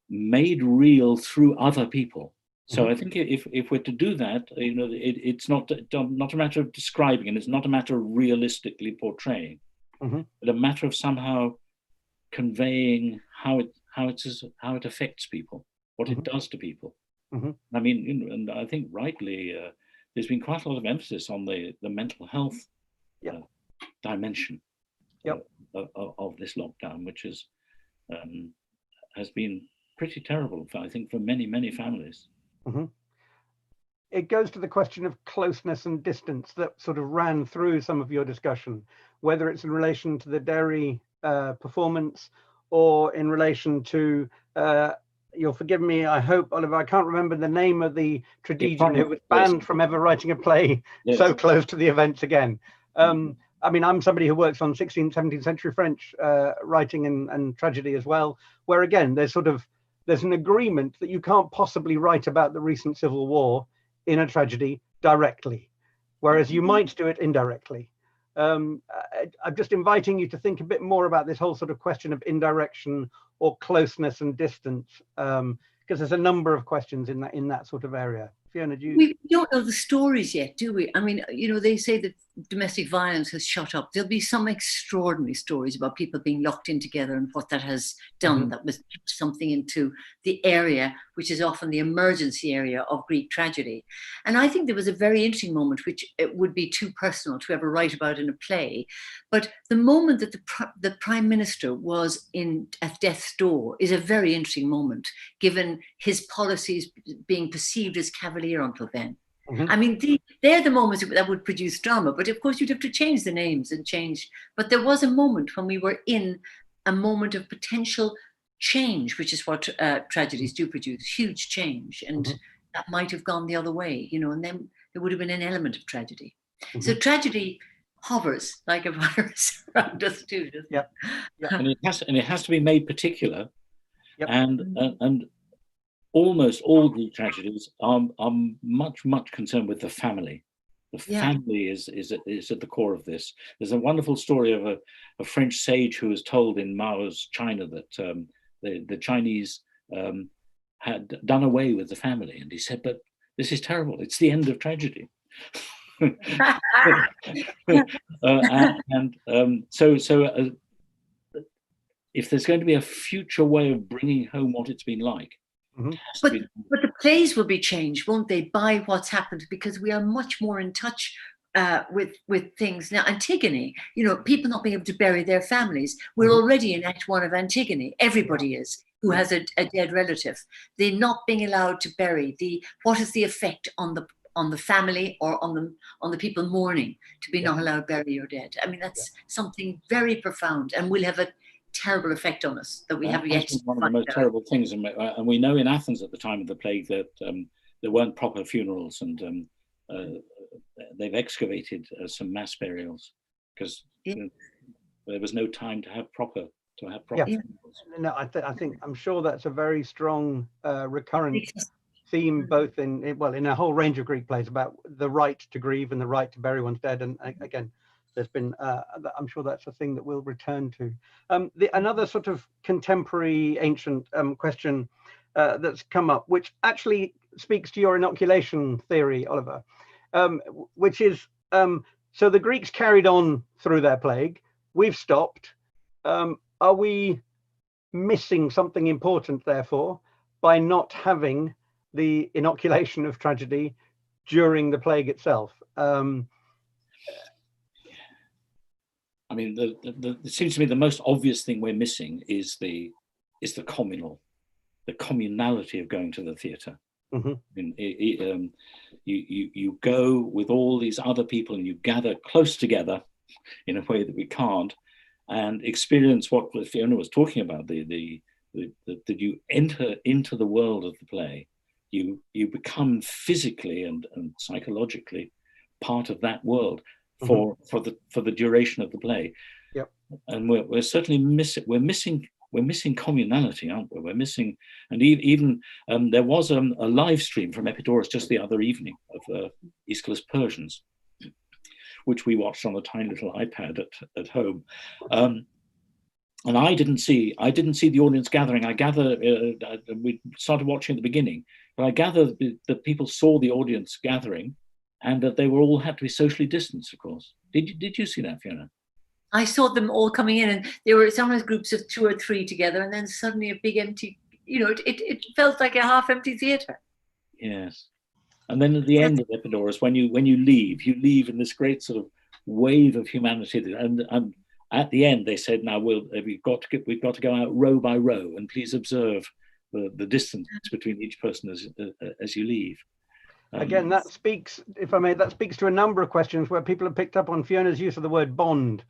made real through other people. So I think if we're to do that, you know, it's not a matter of describing, and it's not a matter of realistically portraying, but a matter of somehow conveying how it affects people, what it does to people. I mean, you know, and I think rightly, there's been quite a lot of emphasis on the mental health dimension of this lockdown, which has been pretty terrible, I think, for many families. It goes to the question of closeness and distance that sort of ran through some of your discussion, whether it's in relation to the Derry performance or in relation to, you'll forgive me, I hope, Oliver, I can't remember the name of the tragedian who was banned from ever writing a play so close to the events again. I mean, I'm somebody who works on 16th, 17th century French writing and tragedy as well, where again, there's an agreement that you can't possibly write about the recent civil war in a tragedy directly, whereas you might do it indirectly. I'm just inviting you to think a bit more about this whole sort of question of indirection or closeness and distance, because there's a number of questions in that sort of area. Fiona, we don't know the stories yet, do we? I mean, you know, they say that domestic violence has shot up. There'll be some extraordinary stories about people being locked in together and what that has done, that was something into the area, which is often the emergency area of Greek tragedy. And I think there was a very interesting moment, which it would be too personal to ever write about in a play. But the moment that the Prime Minister was at death's door is a very interesting moment, given his policies being perceived as cavalier until then. I mean, they're the moments that would produce drama, but of course you'd have to change the names and change. But there was a moment when we were in a moment of potential change, which is what tragedies do produce, huge change. And that might have gone the other way, you know, and then there would have been an element of tragedy. So tragedy hovers like a virus around us too. And it has to be made particular. And almost all Greek tragedies are much concerned with the family. The family is at the core of this. There's a wonderful story of a French sage who was told in Mao's China that the Chinese had done away with the family, and he said, "But this is terrible. It's the end of tragedy." So if there's going to be a future way of bringing home what it's been like. But the plays will be changed, won't they, by what's happened, because we are much more in touch with things now. Antigone, you know, people not being able to bury their families. We're already in Act 1 of Antigone. Everybody is who has a dead relative. They're not being allowed to bury. What is the effect on the family or on the people mourning to be not allowed to bury your dead? I mean, that's something very profound, and will have a terrible effect on us that we have yet. One of the most terrible things, and we know in Athens at the time of the plague that there weren't proper funerals, and they've excavated some mass burials because there was no time to have proper funerals. No, I think I'm sure that's a very strong recurrent theme, both in a whole range of Greek plays about the right to grieve and the right to bury one's dead, and again, there's been, I'm sure that's a thing that we'll return to. Another sort of contemporary ancient question that's come up, which actually speaks to your inoculation theory, Oliver, which is, so the Greeks carried on through their plague, we've stopped. Are we missing something important, therefore, by not having the inoculation of tragedy during the plague itself? I mean, it seems to me the most obvious thing we're missing is the communality of going to the theatre. Mm-hmm. I mean, you go with all these other people and you gather close together in a way that we can't, and experience what Fiona was talking about, that you enter into the world of the play, you become physically and psychologically part of that world for the duration of the play. Yep. And we're certainly missing communality, aren't we? We're missing, and even there was a live stream from Epidaurus just the other evening of Aeschylus Persians, which we watched on a tiny little iPad at home. And I didn't see the audience gathering. I gather we started watching at the beginning, but I gather that people saw the audience gathering, and that they were all had to be socially distanced. Of course, did you see that, Fiona? I saw them all coming in, and there were sometimes groups of 2 or 3 together, and then suddenly a big empty. It felt like a half-empty theatre. Yes. And then at the end of Epidaurus, when you leave in this great sort of wave of humanity. And at the end, they said, "Now we've got to go out row by row, and please observe the distance between each person as you leave." Again, that speaks, if I may, that speaks to a number of questions where people have picked up on Fiona's use of the word bond.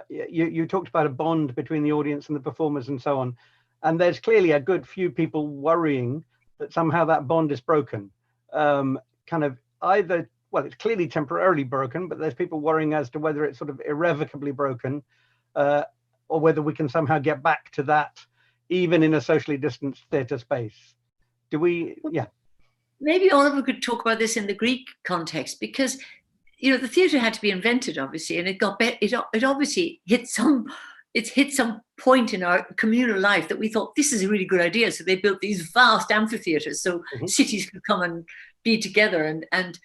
You talked about a bond between the audience and the performers and so on, and there's clearly a good few people worrying that somehow that bond is broken. Kind of either, well, it's clearly temporarily broken, but there's people worrying as to whether it's sort of irrevocably broken, or whether we can somehow get back to that, even in a socially distanced theatre space. Do we? Yeah. Maybe Oliver could talk about this in the Greek context, because the theatre had to be invented, obviously, and it obviously hit some point in our communal life that we thought this is a really good idea. So they built these vast amphitheatres so cities could come and be together, and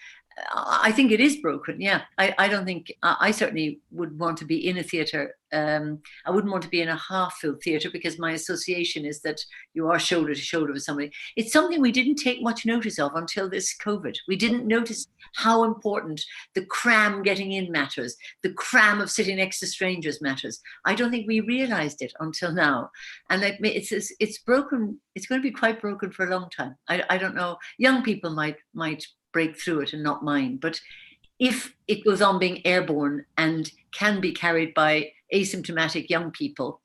I think it is broken. Yeah, I don't think I certainly would want to be in a theatre. I wouldn't want to be in a half-filled theatre, because my association is that you are shoulder to shoulder with somebody. It's something we didn't take much notice of until this COVID. We didn't notice how important the cram getting in matters, the cram of sitting next to strangers matters. I don't think we realised it until now, and it's broken. It's going to be quite broken for a long time. I don't know. Young people might break through it and not mind, but if it goes on being airborne and can be carried by asymptomatic young people,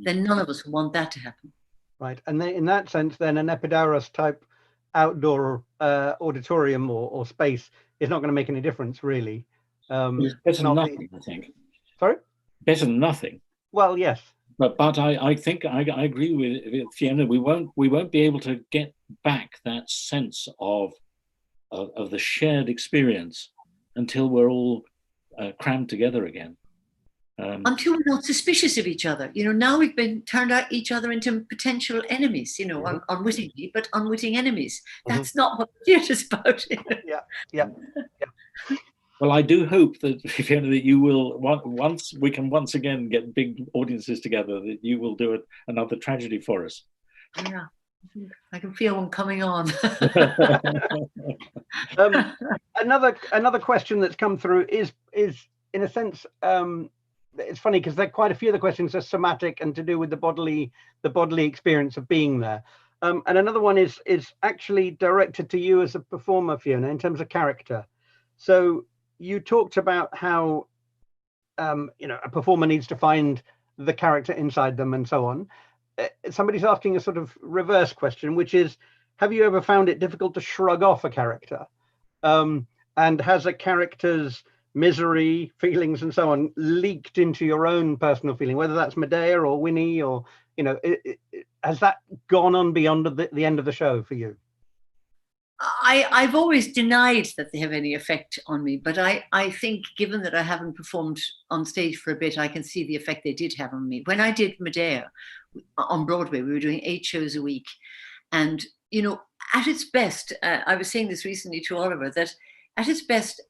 then none of us want that to happen. Right, and then in that sense, then an Epidaurus type outdoor auditorium or space is not going to make any difference, really. It's better than nothing, I think. Sorry? Better than nothing. Well, yes. But I think I agree with Fiona. We won't be able to get back that sense of the shared experience until we're all crammed together again. Until we're not suspicious of each other. Now we've been turned out each other into potential enemies, unwittingly, but unwitting enemies. That's not what the theatre's about. Yeah. Well, I do hope that, Fiona, that you will, once we can once again get big audiences together, that you will do another tragedy for us. Yeah. I can feel one coming on. Another question that's come through is in a sense, it's funny because there are quite a few of the questions are somatic and to do with the bodily experience of being there. And another one is actually directed to you as a performer, Fiona, in terms of character. So you talked about how a performer needs to find the character inside them and so on. Somebody's asking a sort of reverse question, which is, have you ever found it difficult to shrug off a character? And has a character's misery, feelings, and so on leaked into your own personal feeling, whether that's Medea or Winnie, or has that gone on beyond the end of the show for you? I've always denied that they have any effect on me, but I think given that I haven't performed on stage for a bit, I can see the effect they did have on me. When I did Medea on Broadway, we were doing 8 shows a week. And, you know, at its best, I was saying this recently to Oliver, that at its best,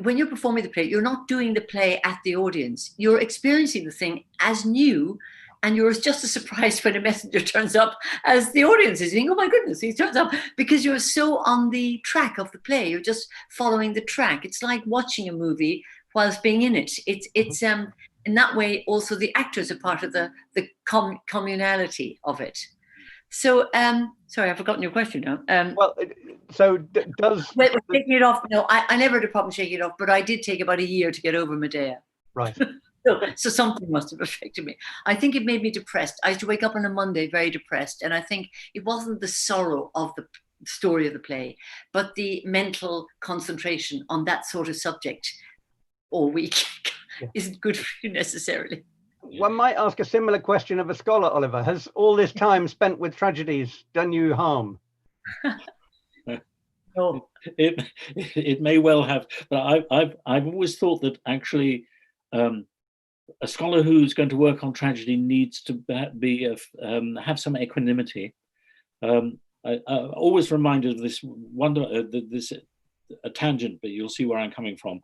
when you're performing the play, you're not doing the play at the audience. You're experiencing the thing as new, and you're just as surprised when a messenger turns up as the audience is. You think, oh my goodness, he turns up, because you're so on the track of the play. You're just following the track. It's like watching a movie whilst being in it. It's in that way, also the actors are part of the communality of it. So, sorry, I've forgotten your question now. Well, so does... Wait, taking it off, no, I never had a problem shaking it off, but I did take about a year to get over Medea. Right. So something must have affected me. I think it made me depressed. I used to wake up on a Monday very depressed, and I think it wasn't the sorrow of the story of the play, but the mental concentration on that sort of subject all week isn't good for you necessarily. One might ask a similar question of a scholar, Oliver. Has all this time spent with tragedies done you harm? No. It may well have, but I've always thought that actually a scholar who's going to work on tragedy needs to have some equanimity. I always reminded of this a tangent, but you'll see where I'm coming from.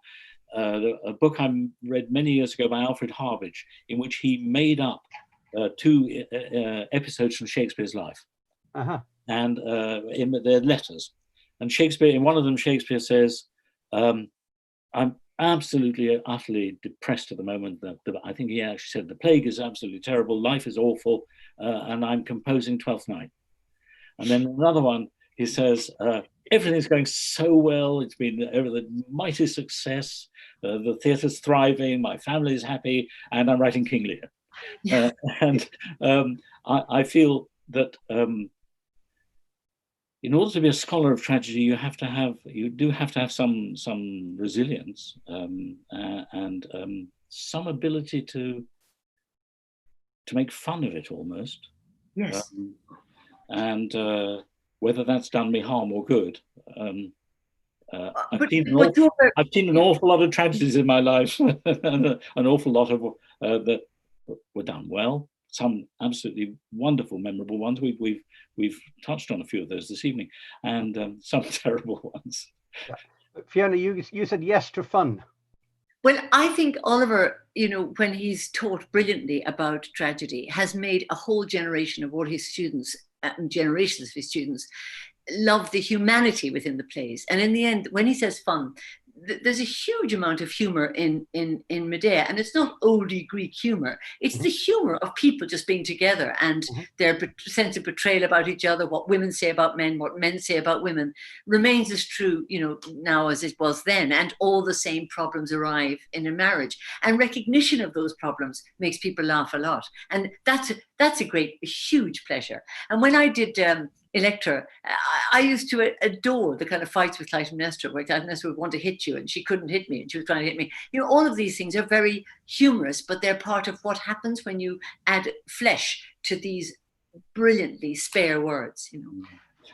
A book I read many years ago by Alfred Harbidge, in which he made up 2 episodes from Shakespeare's life, and in their letters. And Shakespeare, in one of them, Shakespeare says, "I'm absolutely, utterly depressed at the moment. I think he actually said the plague is absolutely terrible, life is awful, and I'm composing Twelfth Night." And then another one, he says, everything's going so well. It's been the mighty success. The theatre's thriving. My family is happy, and I'm writing King Lear. Yeah. I feel that in order to be a scholar of tragedy, you do have to have some resilience and some ability to make fun of it almost. Yes. And whether that's done me harm or good. I've seen an awful lot of tragedies in my life, and an awful lot of that were done well. Some absolutely wonderful, memorable ones. We've touched on a few of those this evening, and some terrible ones. Yeah. Fiona, you said yes to fun. Well, I think Oliver, you know, when he's taught brilliantly about tragedy, has made a whole generation of all his students and generations of his students love the humanity within the plays. And in the end, when he says fun, there's a huge amount of humor in Medea, and it's not oldie Greek humor. It's the humor of people just being together, and their sense of betrayal about each other, what women say about men, what men say about women, remains as true, you know, now as it was then. And all the same problems arrive in a marriage, and recognition of those problems makes people laugh a lot. And that's a great, huge pleasure. And when I did Electra, I used to adore the kind of fights with Clytemnestra, where Clytemnestra would want to hit you and she couldn't hit me and she was trying to hit me. You know, all of these things are very humorous, but they're part of what happens when you add flesh to these brilliantly spare words, you know.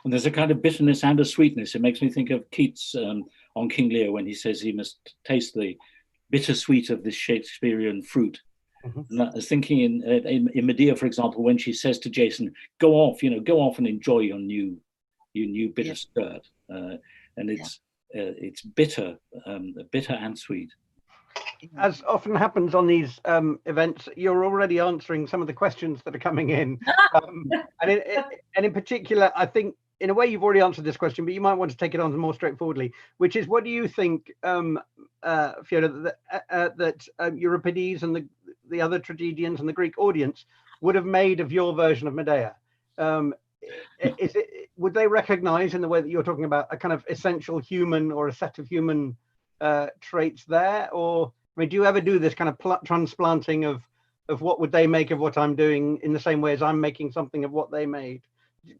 And there's a kind of bitterness and a sweetness. It makes me think of Keats on King Lear, when he says he must taste the bittersweet of this Shakespearean fruit. And I was thinking in Medea, for example, when she says to Jason, go off and enjoy your new bit of skirt. And it's bitter and sweet. As often happens on these events, you're already answering some of the questions that are coming in. And in particular, I think, in a way, you've already answered this question, but you might want to take it on more straightforwardly, which is, what do you think, Fiona, that Euripides and the other tragedians and the Greek audience would have made of your version of Medea? Would they recognize, in the way that you're talking about, a kind of essential human or a set of human traits there? Or, I mean, do you ever do this kind of transplanting of what would they make of what I'm doing, in the same way as I'm making something of what they made?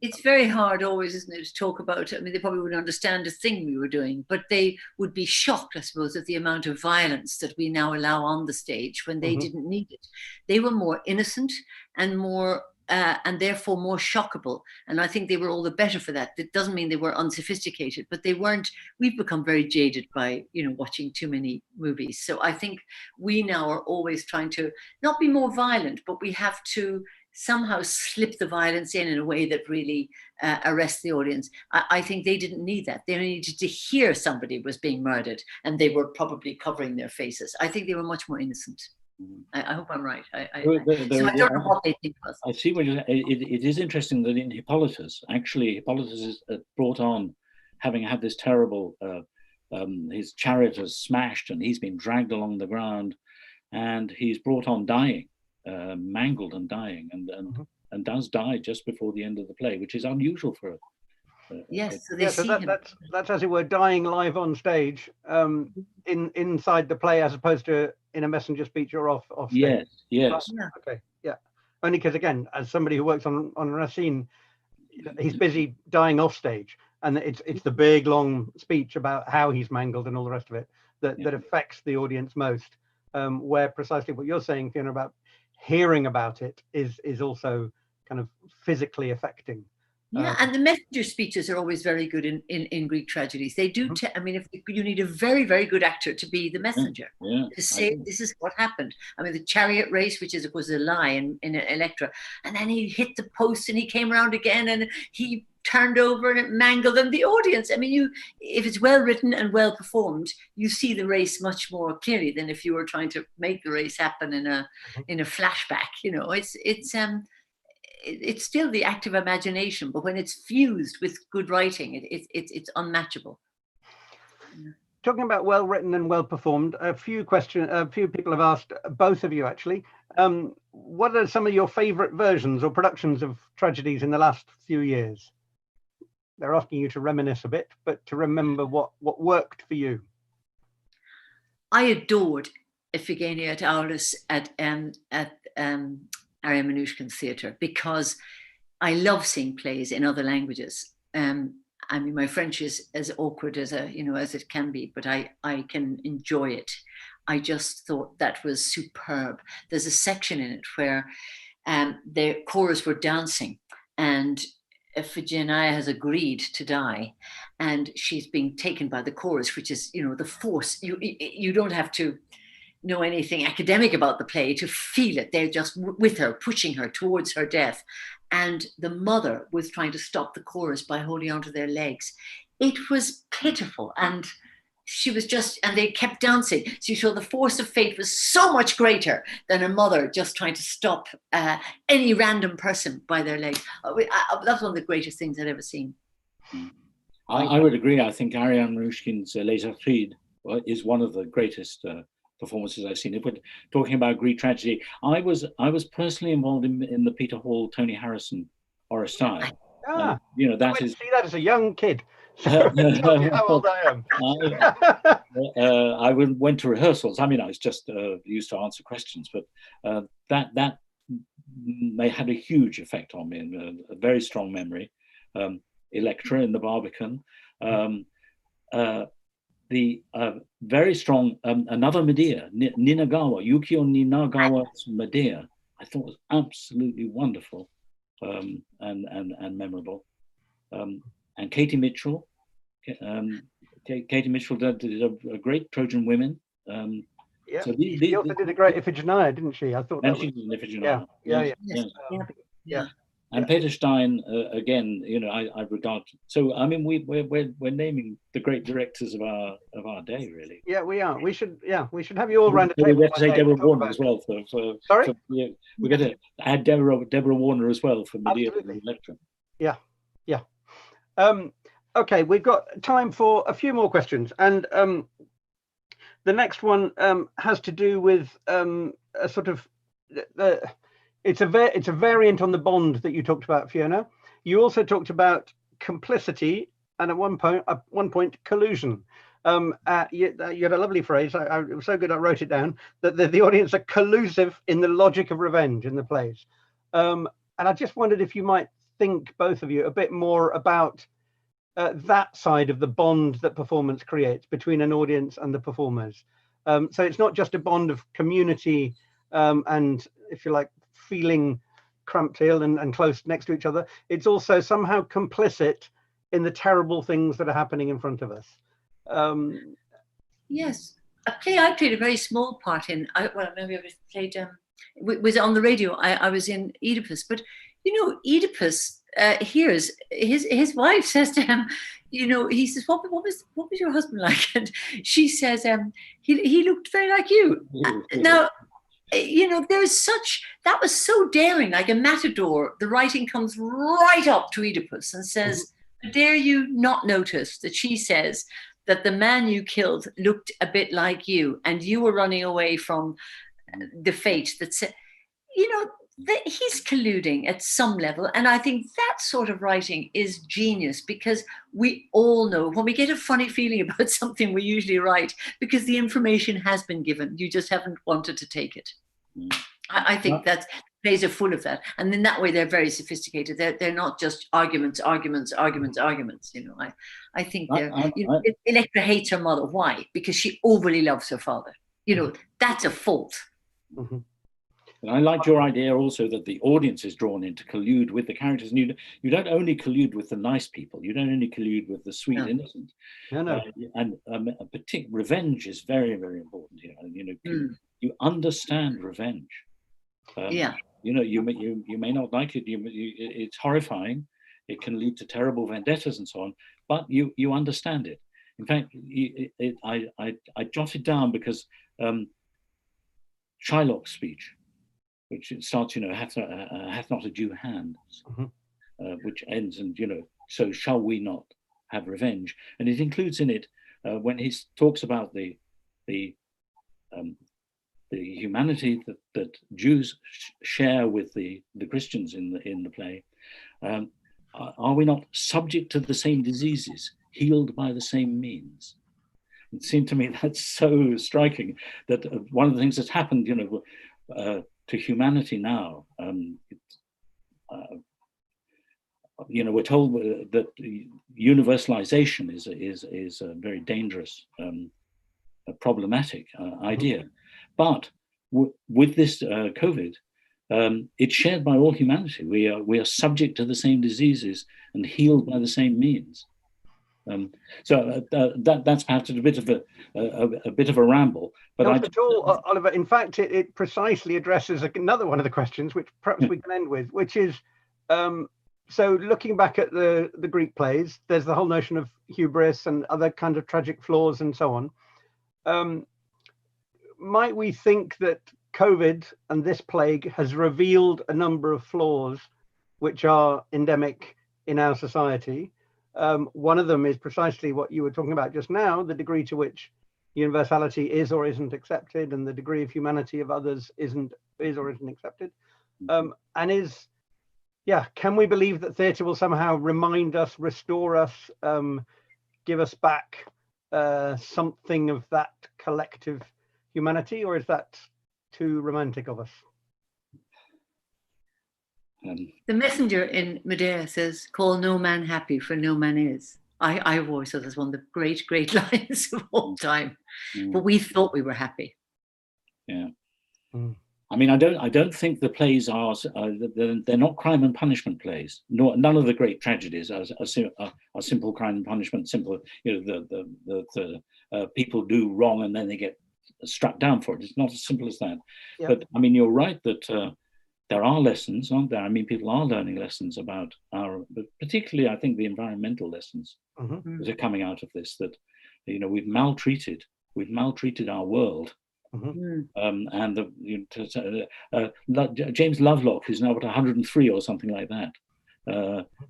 It's very hard always, isn't it, to talk about it. I mean, they probably wouldn't understand a thing we were doing, but they would be shocked, I suppose, at the amount of violence that we now allow on the stage when they didn't need it. They were more innocent and more and therefore more shockable. And I think they were all the better for that. That doesn't mean they were unsophisticated, but they weren't. We've become very jaded by, watching too many movies. So I think we now are always trying to not be more violent, but we have to somehow slip the violence in a way that really arrests the audience. I think they didn't need that. They needed to hear somebody was being murdered, and they were probably covering their faces. I think they were much more innocent. I hope I'm right. So I don't know what they think was. I see what you're saying. It is interesting that in Hippolytus, actually, Hippolytus is brought on having had this terrible, his chariot has smashed and he's been dragged along the ground, and he's brought on dying, mangled and dying, and does die just before the end of the play, which is unusual for yes, so they see him. That's as it were dying live on stage, inside the play, as opposed to in a messenger speech or off stage. Yes. Okay, yeah. Only because, again, as somebody who works on Racine, he's busy dying off stage, and it's the big long speech about how he's mangled and all the rest of it that affects the audience most. Where precisely what you're saying, Fiona, about hearing about it is also kind of physically affecting. Yeah, and the messenger speeches are always very good in Greek tragedies. They do. I mean, if you need a very, very good actor to be the messenger, to say this is what happened. I mean, the chariot race, which is of course a lie in Electra, and then he hit the post and he came around again and he turned over and it mangled them. The audience. I mean, if it's well written and well performed, you see the race much more clearly than if you were trying to make the race happen in a flashback. It's still the active imagination, but when it's fused with good writing, it's unmatchable. Talking about well written and well performed, a few people have asked, both of you actually, what are some of your favorite versions or productions of tragedies in the last few years? They're asking you to reminisce a bit, but to remember what worked for you. I adored Iphigenia at Aulis at Ariane Mnouchkin's theatre, because I love seeing plays in other languages. I mean, my French is as awkward as it can be, but I can enjoy it. I just thought that was superb. There's a section in it where the chorus were dancing, and Iphigenia has agreed to die, and she's being taken by the chorus, which is the force. You don't have to know anything academic about the play to feel it. They're just with her, pushing her towards her death. And the mother was trying to stop the chorus by holding onto their legs. It was pitiful. And and they kept dancing. So you saw the force of fate was so much greater than a mother just trying to stop any random person by their legs. That's one of the greatest things I'd ever seen. I would agree. I think Ariane Mnouchkin's Les Atrides is one of the greatest performances I've seen. If we're talking about Greek tragedy, I was personally involved in the Peter Hall, Tony Harrison Oresteia. That is. See that as a young kid. How old I am. I went to rehearsals. I mean, I was just used to answer questions, but that they had a huge effect on me, and a very strong memory. Electra in the Barbican. The very strong another Medea, Ninagawa, Yukio Ninagawa's Medea, I thought was absolutely wonderful and memorable. And Katie Mitchell, Katie Mitchell did a great Trojan Women. So she also did a great Iphigenia, didn't she? I thought that she did an Iphigenia. Yeah. And Peter Stein, again, I regard. So I mean, we're naming the great directors of our day, really. Yeah, we are. We should have you all around the table. We have to say Deborah Warner as well. Sorry, we got to add Deborah Warner as well for Medea and Electra. Yeah. Okay, we've got time for a few more questions, and the next one has to do with a sort of it's a variant on the bond that you talked about, Fiona. You also talked about complicity, and at one point collusion. You had a lovely phrase. It was so good I wrote it down, that the audience are collusive in the logic of revenge in the plays. And I just wondered if you might think, both of you, a bit more about that side of the bond that performance creates between an audience and the performers. So it's not just a bond of community and, if you like, feeling cramped here and close next to each other, it's also somehow complicit in the terrible things that are happening in front of us. Yes, a play I played a very small part in. Maybe I played. Was on the radio. I was in Oedipus, but Oedipus hears his wife says to him, he says, "What was your husband like?" And she says, "He looked very like you." Now, there's that was so daring, like a matador. The writing comes right up to Oedipus and says, "Dare you not notice that she says that the man you killed looked a bit like you, and you were running away from the fate that said," that he's colluding at some level. And I think that sort of writing is genius, because we all know when we get a funny feeling about something, we usually write because the information has been given. You just haven't wanted to take it. I think that plays are full of that. And in that way, they're very sophisticated. They're not just arguments. I think Electra hates her mother. Why? Because she overly loves her father. That's a fault. Mm-hmm. And I liked your idea also that the audience is drawn in to collude with the characters. And you don't only collude with the nice people. You don't only collude with the sweet innocent. No. And a particular revenge is very, very important here. You understand revenge. You may not like it. It's horrifying. It can lead to terrible vendettas and so on. But you understand it. In fact, I jotted down because Shylock's speech, which starts, hath not a Jew hand, which ends, and so shall we not have revenge? And it includes in it when he talks about the humanity that Jews share with the Christians in the play. Are we not subject to the same diseases, healed by the same means? It seemed to me that's so striking that one of the things that's happened, to humanity now, we're told that universalization is a very dangerous, problematic idea. But with this COVID, it's shared by all humanity. We are subject to the same diseases and healed by the same means. That's perhaps a bit of a ramble. But not at all, Oliver. In fact, it precisely addresses another one of the questions, which perhaps we can end with, which is, so looking back at the Greek plays, there's the whole notion of hubris and other kind of tragic flaws and so on. Might we think that COVID and this plague has revealed a number of flaws which are endemic in our society? One of them is precisely what you were talking about just now, the degree to which universality is or isn't accepted, and the degree of humanity of others is or isn't accepted. Can we believe that theatre will somehow remind us, restore us, give us back something of that collective humanity, or is that too romantic of us? The messenger in Medea says, "Call no man happy, for no man is." I've always thought that's one of the great, great lines of all time. But we thought we were happy. Yeah. I mean, I don't think the plays are they're not crime and punishment plays. None of the great tragedies are simple crime and punishment. Simple, the people do wrong and then they get struck down for it. It's not as simple as that. Yeah. But I mean, you're right that there are lessons, aren't there? I mean, people are learning lessons about but particularly, I think, the environmental lessons that are coming out of this. That we've maltreated our world. And James Lovelock, who's now about 103 or something like that,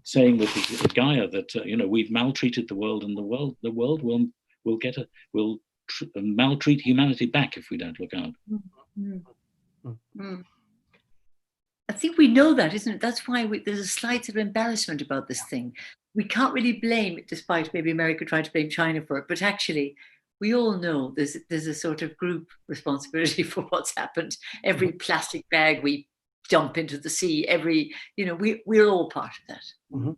saying with Gaia that we've maltreated the world, and the world will maltreat humanity back if we don't look out. I think we know that, isn't it? That's why there's a slight sort of embarrassment about this thing. We can't really blame it, despite maybe America trying to blame China for it. But actually, we all know there's a sort of group responsibility for what's happened. Every plastic bag we dump into the sea, we're all part of that.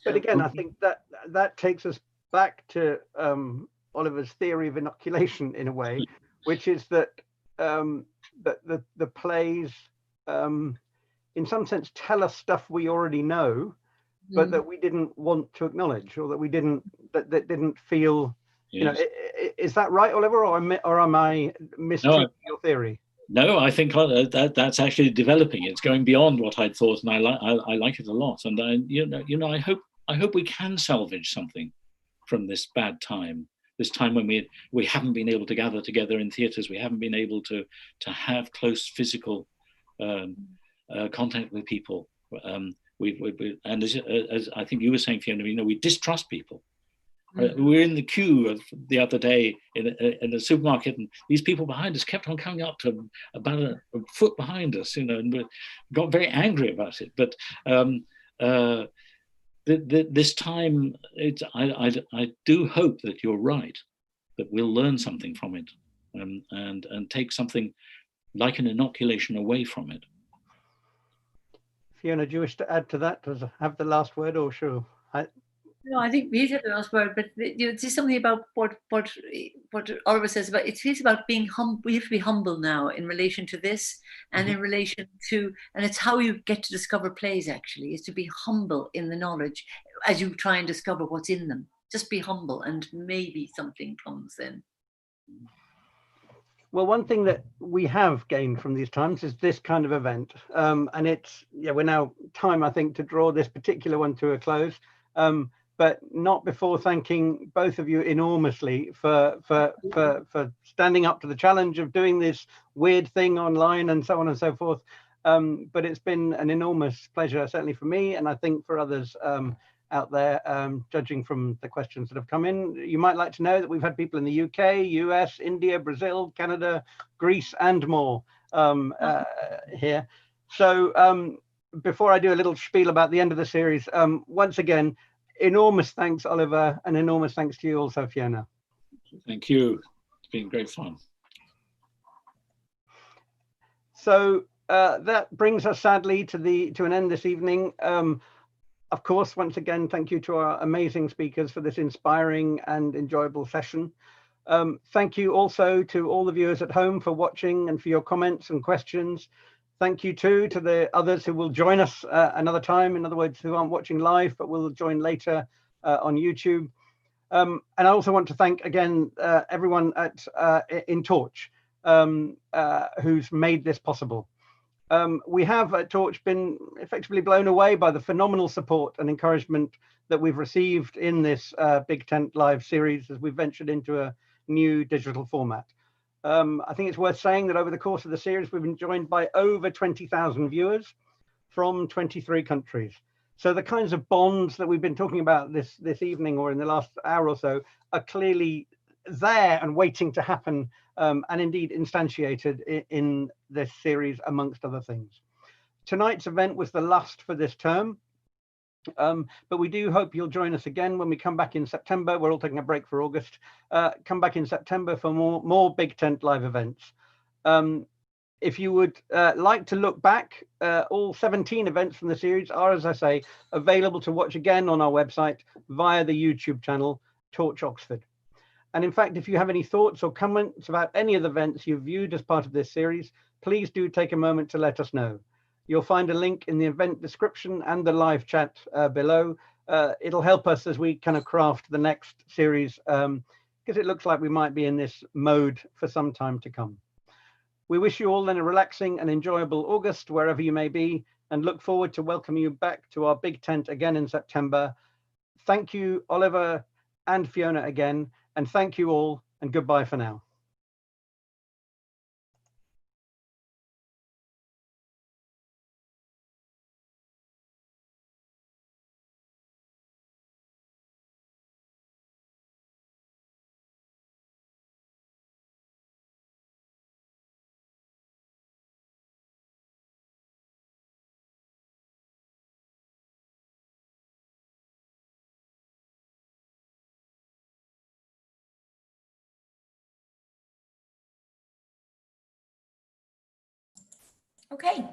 But again, I think that takes us back to Oliver's theory of inoculation in a way, which is that the plays in some sense, tell us stuff we already know, but that we didn't want to acknowledge, or that we didn't, that didn't feel, you know, is that right, Oliver, or am I mistreating your theory? No, I think that's actually developing. It's going beyond what I'd thought, and I like it a lot. And I hope we can salvage something from this bad time. This time when we haven't been able to gather together in theatres, we haven't been able to have close physical contact with people. And as I think you were saying, Fiona, we distrust people. We were in the queue the other day in a supermarket, and these people behind us kept on coming up to about a foot behind us, and we got very angry about it. But this time, I do hope that you're right, that we'll learn something from it, and take something like an inoculation away from it. Fiona, do you wish to add to that? Does it have the last word, or sure? No, I think we have the last word, but there's something about what Oliver says about it's about being humble. We have to be humble now in relation to this, and in relation to, and it's how you get to discover plays. Actually, is to be humble in the knowledge as you try and discover what's in them. Just be humble, and maybe something comes in. Well, one thing that we have gained from these times is this kind of event, and it's we're now time, I think, to draw this particular one to a close. But not before thanking both of you enormously for standing up to the challenge of doing this weird thing online and so on and so forth. But it's been an enormous pleasure, certainly for me, and I think for others out there, judging from the questions that have come in. You might like to know that we've had people in the UK, US, India, Brazil, Canada, Greece, and more here. So before I do a little spiel about the end of the series, once again, enormous thanks, Oliver, and enormous thanks to you also, Fiona. Thank you. It's been great fun. So that brings us sadly to an end this evening. Of course, once again, thank you to our amazing speakers for this inspiring and enjoyable session. Thank you also to all the viewers at home for watching and for your comments and questions. Thank you too to the others who will join us another time, in other words, who aren't watching live, but will join later on YouTube. And I also want to thank again everyone in Torch who's made this possible. We have at Torch been effectively blown away by the phenomenal support and encouragement that we've received in this Big Tent Live series as we've ventured into a new digital format. I think it's worth saying that over the course of the series, we've been joined by over 20,000 viewers from 23 countries. So the kinds of bonds that we've been talking about this evening or in the last hour or so are clearly there and waiting to happen, and indeed instantiated in this series, amongst other things. Tonight's event was the last for this term. But we do hope you'll join us again when we come back in September. We're all taking a break for August. Come back in September for more Big Tent Live events. If you would like to look back, all 17 events from the series are, as I say, available to watch again on our website via the YouTube channel, Torch Oxford. And in fact, if you have any thoughts or comments about any of the events you've viewed as part of this series, please do take a moment to let us know. You'll find a link in the event description and the live chat below. It'll help us as we kind of craft the next series, because it looks like we might be in this mode for some time to come. We wish you all then a relaxing and enjoyable August, wherever you may be, and look forward to welcoming you back to our Big Tent again in September. Thank you, Oliver and Fiona again, and thank you all, and goodbye for now. Okay.